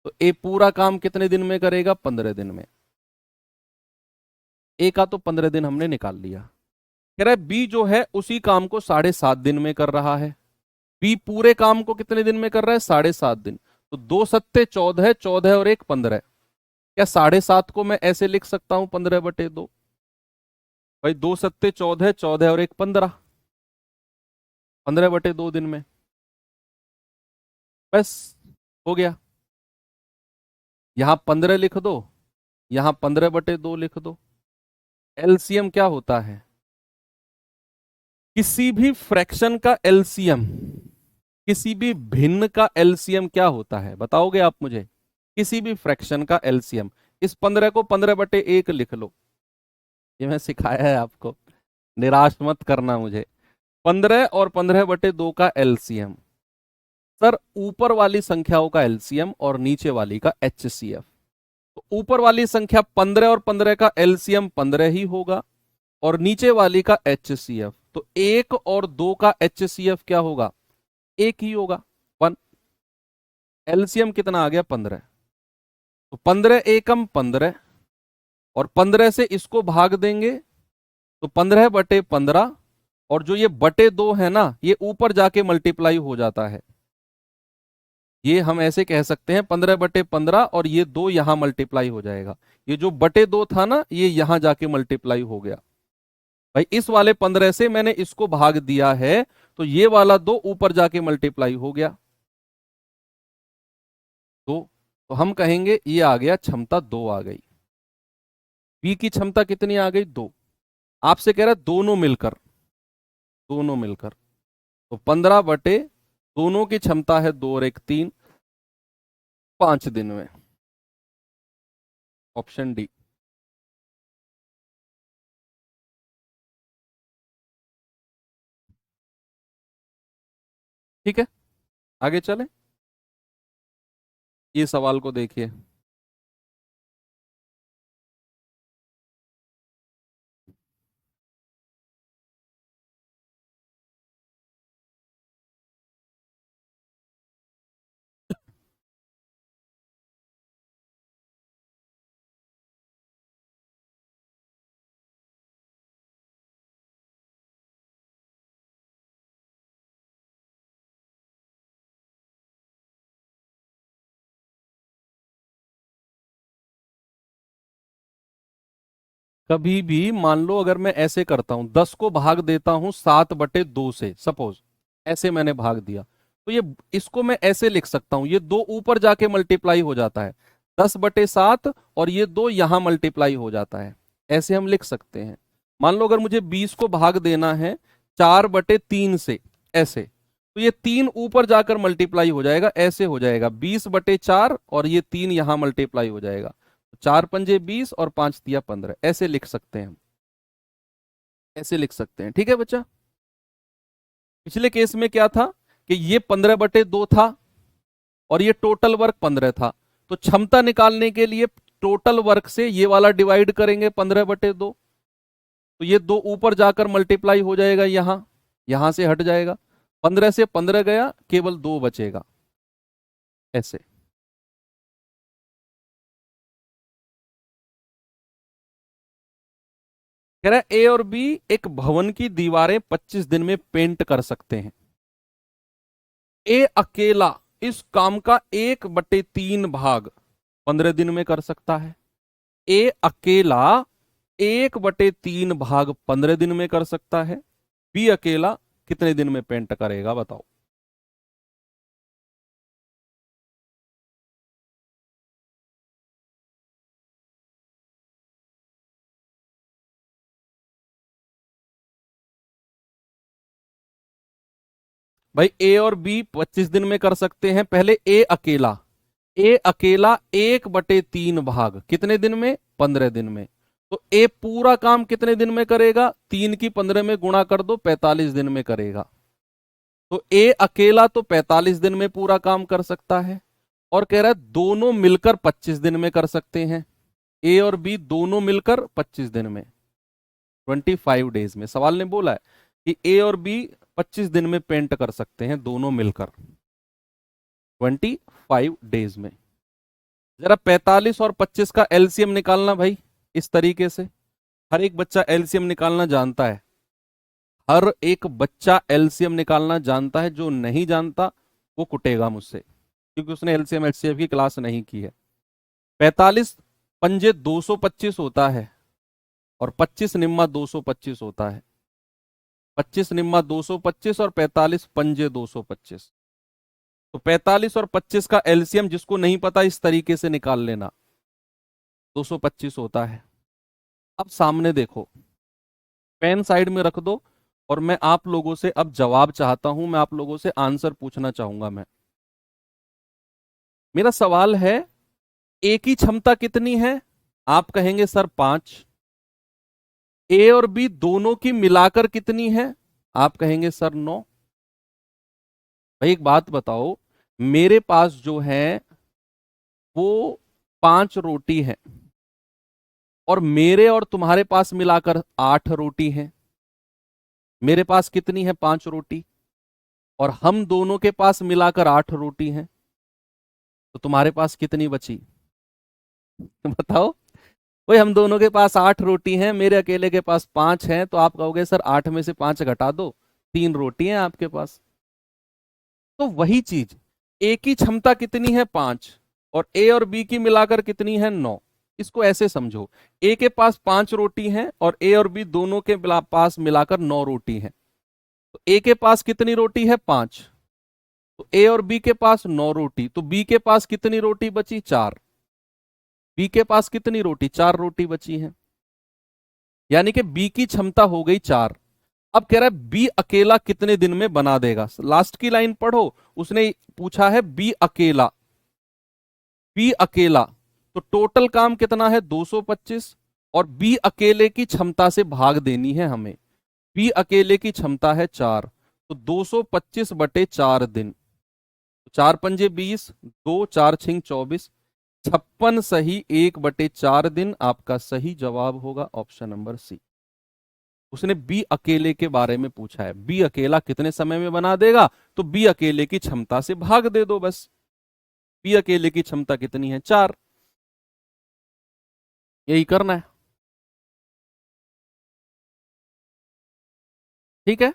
तो ए पूरा काम कितने दिन में करेगा? 15 दिन में। ए का तो 15 दिन हमने निकाल लिया। कह रहा है बी जो है उसी काम को 7.5 दिन में कर रहा है। बी पूरे काम को कितने दिन में कर रहा है? 7.5 दिन। तो 2×7 = 14, 14 और 1 15। क्या 7.5 को मैं ऐसे लिख सकता हूं 15/2? भाई 2×7 = 14, 14 और 1 15, 15/2 दिन में। बस हो गया। यहां 15 लिख दो, यहां 15/2 लिख दो। एलसीएम क्या होता है? किसी भी फ्रैक्शन का एलसीएम, किसी भी भिन्न का एलसीएम क्या होता है बताओगे आप मुझे? किसी भी फ्रैक्शन का एलसीएम। इस 15 को 15/1 लिख लो, ये मैं सिखाया है आपको, निराश मत करना मुझे। 15 और 15/2 का एलसीएम। सर ऊपर वाली संख्याओं का एलसीएम और नीचे वाली का एचसीएफ। तो ऊपर वाली संख्या 15 और 15 का एलसीएम 15 ही होगा, और नीचे वाली का एचसीएफ तो 1 और 2 का एचसीएफ क्या होगा? 1 ही होगा, 1। एलसीएम कितना आ गया? 15। तो 15 एकम 15, और 15 से इसको भाग देंगे तो 15/15, और जो ये बटे 2 है ना, ये ऊपर जाके मल्टीप्लाई हो जाता है। ये हम ऐसे कह सकते हैं 15/15, और ये 2 यहां मल्टीप्लाई हो जाएगा। ये जो बटे 2 था ना, ये यहां जाके मल्टीप्लाई हो गया। भाई इस वाले 15 से मैंने इसको भाग दिया है, तो ये वाला 2 ऊपर जाके मल्टीप्लाई हो गया। तो हम कहेंगे ये आ गया, क्षमता 2 आ गई। बी की क्षमता कितनी आ गई? 2। आपसे कह रहा है दोनों मिलकर, दोनों मिलकर। तो 15 दोनों की क्षमता है 2 और 1 3, 5 दिन में। Option D. ठीक है, आगे चले। ये सवाल को देखिए। कभी भी मान लो अगर मैं ऐसे करता हूं, 10 को भाग देता हूं 7/2 से, सपोज ऐसे मैंने भाग दिया, तो ये इसको मैं ऐसे लिख सकता हूं, ये 2 ऊपर जाके मल्टीप्लाई हो जाता है, 10/7, और ये 2 यहां मल्टीप्लाई हो जाता है। ऐसे हम लिख सकते हैं। मान लो अगर मुझे 20 को भाग देना है 4/3 से, ऐसे, तो ये 3 ऊपर जाकर मल्टीप्लाई हो जाएगा, ऐसे हो जाएगा 20/4, और ये 3 यहां मल्टीप्लाई हो जाएगा। 4×5 = 20 और 5×3 = 15, ऐसे लिख सकते हैं हम, ऐसे लिख सकते हैं। ठीक है बच्चा। पिछले केस में क्या था कि ये 15/2 था, और ये टोटल वर्क 15 था। तो क्षमता निकालने के लिए टोटल वर्क से ये वाला डिवाइड करेंगे 15/2, तो ये 2 ऊपर जाकर मल्टीप्लाई हो जाएगा, यहां यहां से हट जाएगा, 15 से 15 गया, केवल 2 बचेगा, ऐसे। कह रहा है ए और बी एक भवन की दीवारें 25 दिन में पेंट कर सकते हैं। ए अकेला इस काम का 1/3 भाग 15 दिन में कर सकता है। ए अकेला 1/3 भाग 15 दिन में कर सकता है। बी अकेला कितने दिन में पेंट करेगा बताओ? भाई ए और बी 25 दिन में कर सकते हैं। पहले ए अकेला 1/3 भाग कितने दिन में? 15 दिन में। तो ए पूरा काम कितने दिन में करेगा? 3 की 15 में गुणा कर दो, 45 दिन में करेगा। तो ए अकेला तो 45 दिन में पूरा काम कर सकता है, और कह रहा है दोनों मिलकर 25 दिन में कर सकते हैं। ए और बी दोनों मिलकर 25 दिन में, 25 डेज में। सवाल ने बोला है कि ए और बी 25 दिन में पेंट कर सकते हैं दोनों मिलकर, 25 डेज में। जरा 45 और 25 का एलसीएम निकालना भाई, इस तरीके से। हर एक बच्चा एलसीएम निकालना जानता है, हर एक बच्चा एलसीएम निकालना जानता है। जो नहीं जानता वो कुटेगा मुझसे, क्योंकि उसने एलसीएम एचसीएफ की क्लास नहीं की है। 45 पंजे 225 होता है, और 25 निम्मा 225 होता है। 25 निम्मा 225 और 45 पंजे 225। तो 45 और 25 का एलसीएम जिसको नहीं पता इस तरीके से निकाल लेना, 225 होता है। अब सामने देखो, पेन साइड में रख दो, और मैं आप लोगों से अब जवाब चाहता हूं, मैं आप लोगों से आंसर पूछना चाहूंगा। मेरा सवाल है, ए की क्षमता कितनी है? आप कहेंगे सर 5। ए और बी दोनों की मिलाकर कितनी है? आप कहेंगे सर 9। भाई एक बात बताओ, मेरे पास जो है वो 5 रोटी है, और मेरे और तुम्हारे पास मिलाकर 8 रोटी है। मेरे पास कितनी है? 5 रोटी, और हम दोनों के पास मिलाकर 8 रोटी है। तो तुम्हारे पास कितनी बची? बताओ। भाई हम दोनों के पास 8 रोटी हैं, मेरे अकेले के पास 5 हैं, तो आप कहोगे सर 8 में से 5 घटा दो, 3 रोटी हैं आपके पास। तो वही चीज, ए की क्षमता कितनी है? 5, और ए और बी की मिलाकर कितनी है? 9। इसको ऐसे समझो, ए के पास 5 रोटी हैं, और ए और बी दोनों के पास मिलाकर 9 रोटी हैं। तो ए के पास कितनी रोटी है? 5। तो ए और बी के पास 9 रोटी, तो बी के पास कितनी रोटी बची? 4। बी के पास कितनी रोटी? 4 रोटी बची है, यानी कि बी की क्षमता हो गई 4। अब कह रहा है बी अकेला कितने दिन में बना देगा? लास्ट की लाइन पढ़ो, उसने पूछा है बी अकेला। बी अकेला, तो टोटल काम कितना है? 225, और बी अकेले की क्षमता से भाग देनी है हमें। बी अकेले की क्षमता है 4, तो 225 बटे 4 दिन। 4 पंजे 20, 2 4 छिंग 24, 56 सही 1/4 दिन। आपका सही जवाब होगा ऑप्शन नंबर सी। उसने बी अकेले के बारे में पूछा है, बी अकेला कितने समय में बना देगा, तो बी अकेले की क्षमता से भाग दे दो बस। बी अकेले की क्षमता कितनी है? 4। यही करना है, ठीक है।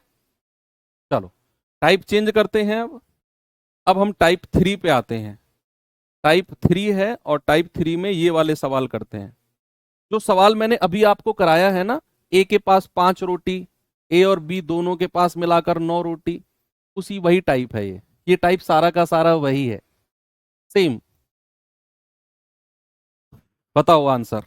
चलो टाइप चेंज करते हैं अब हम टाइप 3 पे आते हैं। टाइप 3 है, और टाइप 3 में ये वाले सवाल करते हैं। जो सवाल मैंने अभी आपको कराया है ना, ए के पास 5 रोटी, ए और बी दोनों के पास मिलाकर 9 रोटी, उसी वही टाइप है ये टाइप सारा का सारा वही है, सेम। बताओ आंसर।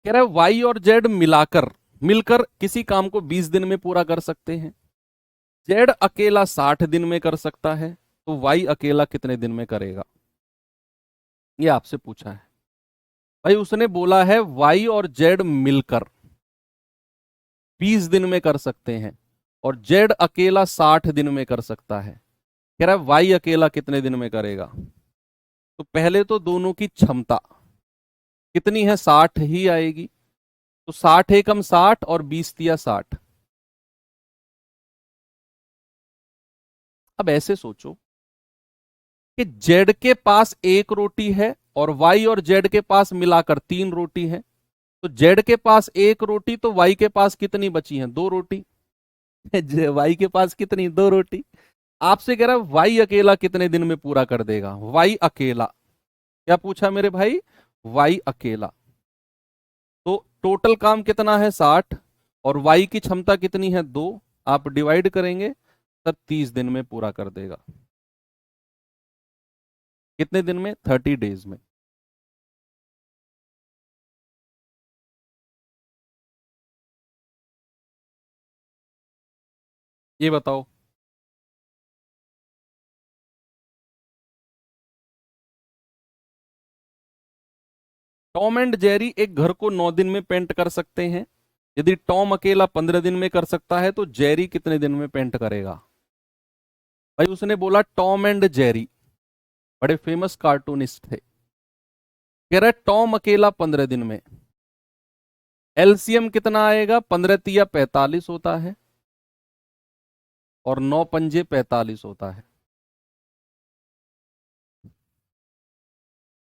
कह रहा है वाई और जेड मिलाकर मिलकर किसी काम को 20 दिन में पूरा कर सकते हैं। जेड अकेला 60 दिन में कर सकता है, तो वाई अकेला कितने दिन में करेगा? ये आपसे पूछा है भाई। उसने बोला है वाई और जेड मिलकर 20 दिन में कर सकते हैं, और जेड अकेला 60 दिन में कर सकता है। कह रहा है वाई अकेला कितने दिन में करेगा? तो पहले तो दोनों की क्षमता कितनी है? 60 ही आएगी। तो 60 एकम 60, और 20 तिया 60। अब ऐसे सोचो कि जेड के पास 1 रोटी है, और वाई और जेड के पास मिलाकर 3 रोटी है। तो जेड के पास 1 रोटी, तो वाई के पास कितनी बची है? 2 रोटी। वाई के पास कितनी? 2 रोटी। आपसे कह रहा है वाई अकेला कितने दिन में पूरा कर देगा? वाई अकेला, क्या पूछा मेरे भाई? वाई अकेला। तो टोटल काम कितना है? 60, और वाई की क्षमता कितनी है? 2। आप डिवाइड करेंगे, तब 30 दिन में पूरा कर देगा। कितने दिन में? 30 डेज में। ये बताओ। टॉम एंड जेरी एक घर को 9 दिन में पेंट कर सकते हैं। यदि टॉम अकेला 15 दिन में कर सकता है तो जेरी कितने दिन में पेंट करेगा? भाई उसने बोला टॉम एंड जेरी, बड़े फेमस कार्टूनिस्ट थे। कह रहा है टॉम अकेला 15 दिन में। एलसीएम कितना आएगा? 15 तिया 45 होता है और 9 पंजे 45 होता है।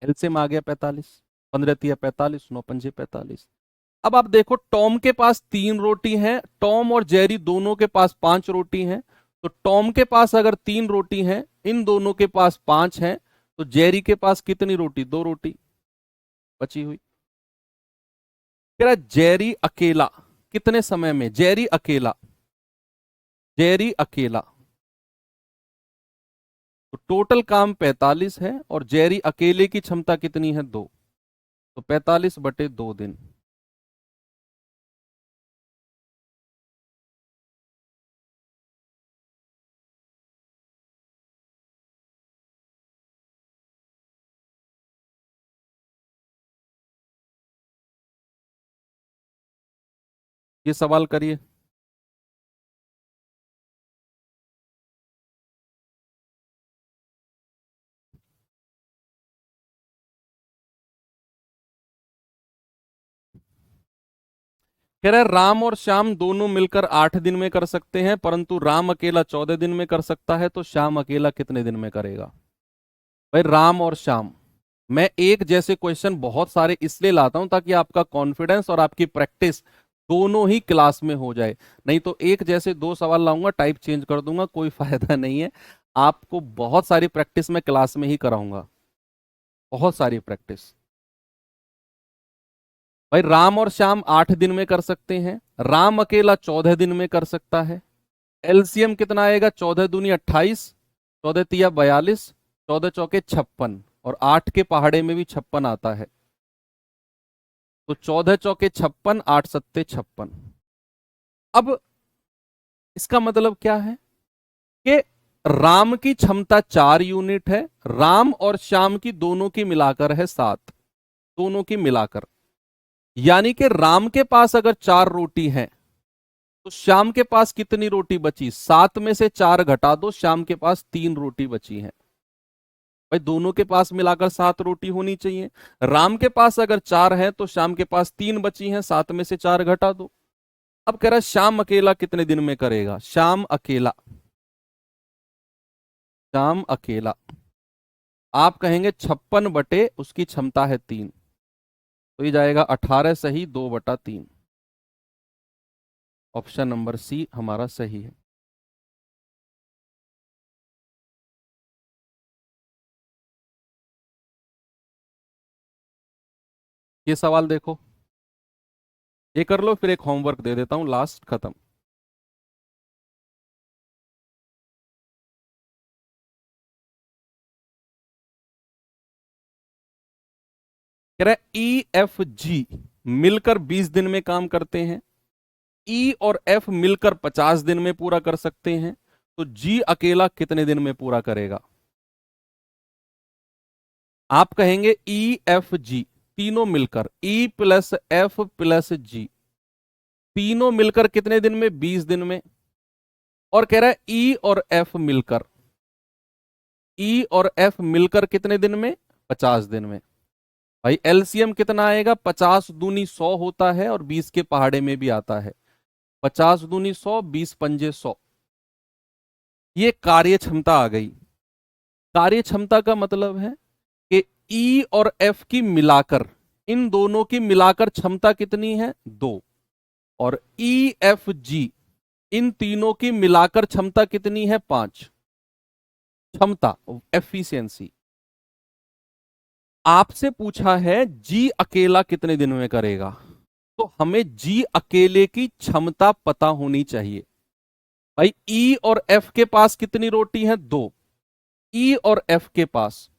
एलसीएम आ गया 45, 15 तिया 45, 9 पंजे 45। अब आप देखो टॉम के पास 3 रोटी हैं, टॉम और जेरी दोनों के पास 5 रोटी हैं। तो टॉम के पास अगर 3 रोटी हैं, इन दोनों के पास 5 हैं, तो जेरी के पास कितनी रोटी? 2 रोटी बची हुई। कह रहा जेरी अकेला कितने समय में? जेरी अकेला, जेरी अकेला। तो टोटल काम 45 है और जेरी अकेले की क्षमता कितनी है? 2। तो 45/2 दिन। ये सवाल करिए। कह रहा है राम और श्याम दोनों मिलकर 8 दिन में कर सकते हैं, परंतु राम अकेला 14 दिन में कर सकता है, तो श्याम अकेला कितने दिन में करेगा? भाई राम और श्याम, मैं एक जैसे क्वेश्चन बहुत सारे इसलिए लाता हूं ताकि आपका कॉन्फिडेंस और आपकी प्रैक्टिस दोनों ही क्लास में हो जाए। नहीं तो एक जैसे 2 सवाल लाऊंगा, टाइप चेंज कर दूंगा, कोई फायदा नहीं है। आपको बहुत सारी प्रैक्टिस मैं क्लास में ही कराऊंगा, बहुत सारी प्रैक्टिस। भाई राम और श्याम 8 दिन में कर सकते हैं, राम अकेला 14 दिन में कर सकता है। एलसीएम कितना आएगा? 14 दूनी 28, 14 तिया 42, 14 चौके 56, और 8 के पहाड़े में भी 56 आता है। तो 14 चौके 56, 8 सत्ते 56। अब इसका मतलब क्या है कि राम की क्षमता 4 यूनिट है, राम और श्याम की दोनों की मिलाकर है 7, दोनों की मिलाकर। यानी कि राम के पास अगर 4 रोटी है तो श्याम के पास कितनी रोटी बची? 7 में से 4 घटा दो, श्याम के पास 3 रोटी बची है। भाई दोनों के पास मिलाकर 7 रोटी होनी चाहिए। राम के पास अगर 4 है तो श्याम के पास 3 बची हैं, 7 में से 4 घटा दो। अब कह रहा है श्याम अकेला कितने दिन में करेगा? श्याम अकेला, श्याम अकेला आप कहेंगे 56 बटे उसकी क्षमता है 3, तो ये जाएगा 18 सही, 2/3। ऑप्शन नंबर सी हमारा सही है। ये सवाल देखो, ये कर लो, फिर एक होमवर्क दे देता हूं, लास्ट खत्म। कह रहा है ई एफ जी मिलकर 20 दिन में काम करते हैं, ई और एफ मिलकर 50 दिन में पूरा कर सकते हैं, तो जी अकेला कितने दिन में पूरा करेगा? आप कहेंगे ई एफ जी तीनों मिलकर, ई प्लस एफ प्लस जी, तीनों मिलकर कितने दिन में? 20 दिन में। और कह रहा है ई और एफ मिलकर, ई और एफ मिलकर कितने दिन में? 50 दिन में। भाई एलसीएम कितना आएगा? 50 दूनी 100 होता है और 20 के पहाड़े में भी आता है। 50 दूनी 100, 20 पंजे 100। ये कार्य क्षमता आ गई। कार्य क्षमता का मतलब है कि ई और एफ की मिलाकर, इन दोनों की मिलाकर क्षमता कितनी है? 2। और ई एफ जी इन तीनों की मिलाकर क्षमता कितनी है? 5। क्षमता, एफिशिएंसी। आपसे पूछा है जी अकेला कितने दिन में करेगा, तो हमें जी अकेले की क्षमता पता होनी चाहिए। भाई ई और एफ के पास कितनी रोटी है? 2। ई और एफ के पास,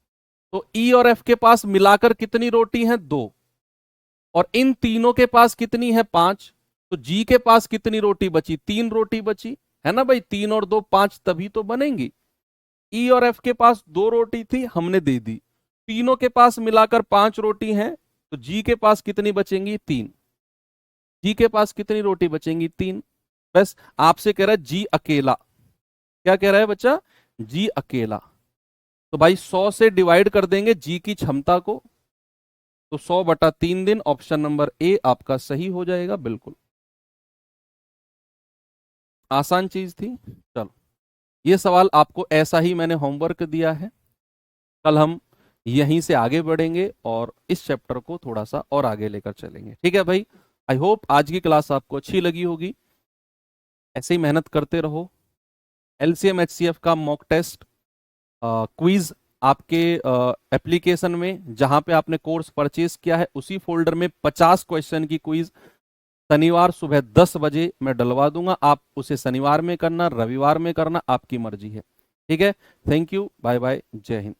तो ई और एफ के पास मिलाकर कितनी रोटी है? 2। और इन तीनों के पास कितनी है? 5। तो जी के पास कितनी रोटी बची? 3 रोटी बची है ना भाई, 3 और 2 5 तभी तो बनेंगी। ई और एफ के पास 2 रोटी थी, हमने दे दी। तीनों के पास मिलाकर 5 रोटी हैं, तो जी के पास कितनी बचेंगी? 3। जी के पास कितनी रोटी बचेंगी? 3। बस आपसे कह रहा है जी अकेला। क्या कह रहा है बच्चा? जी अकेला। तो भाई 100 से डिवाइड कर देंगे जी की क्षमता को, तो 100/3 दिन। ऑप्शन नंबर ए आपका सही हो जाएगा। बिल्कुल आसान चीज थी। चलो, ये सवाल आपको ऐसा ही मैंने होमवर्क दिया है। कल हम यहीं से आगे बढ़ेंगे और इस चैप्टर को थोड़ा सा और आगे लेकर चलेंगे। ठीक है भाई? आई होप आज की क्लास आपको अच्छी लगी होगी। ऐसे ही मेहनत करते रहो। एलसीएम एचसीएफ का मॉक टेस्ट क्विज आपके एप्लीकेशन में, जहां पे आपने कोर्स परचेज किया है उसी फोल्डर में 50 क्वेश्चन की क्विज शनिवार सुबह 10 बजे मैं डलवा दूंगा। आप उसे शनिवार में करना, रविवार में करना, आपकी मर्जी है। ठीक है? थैंक यू, बाय बाय, जय हिंद।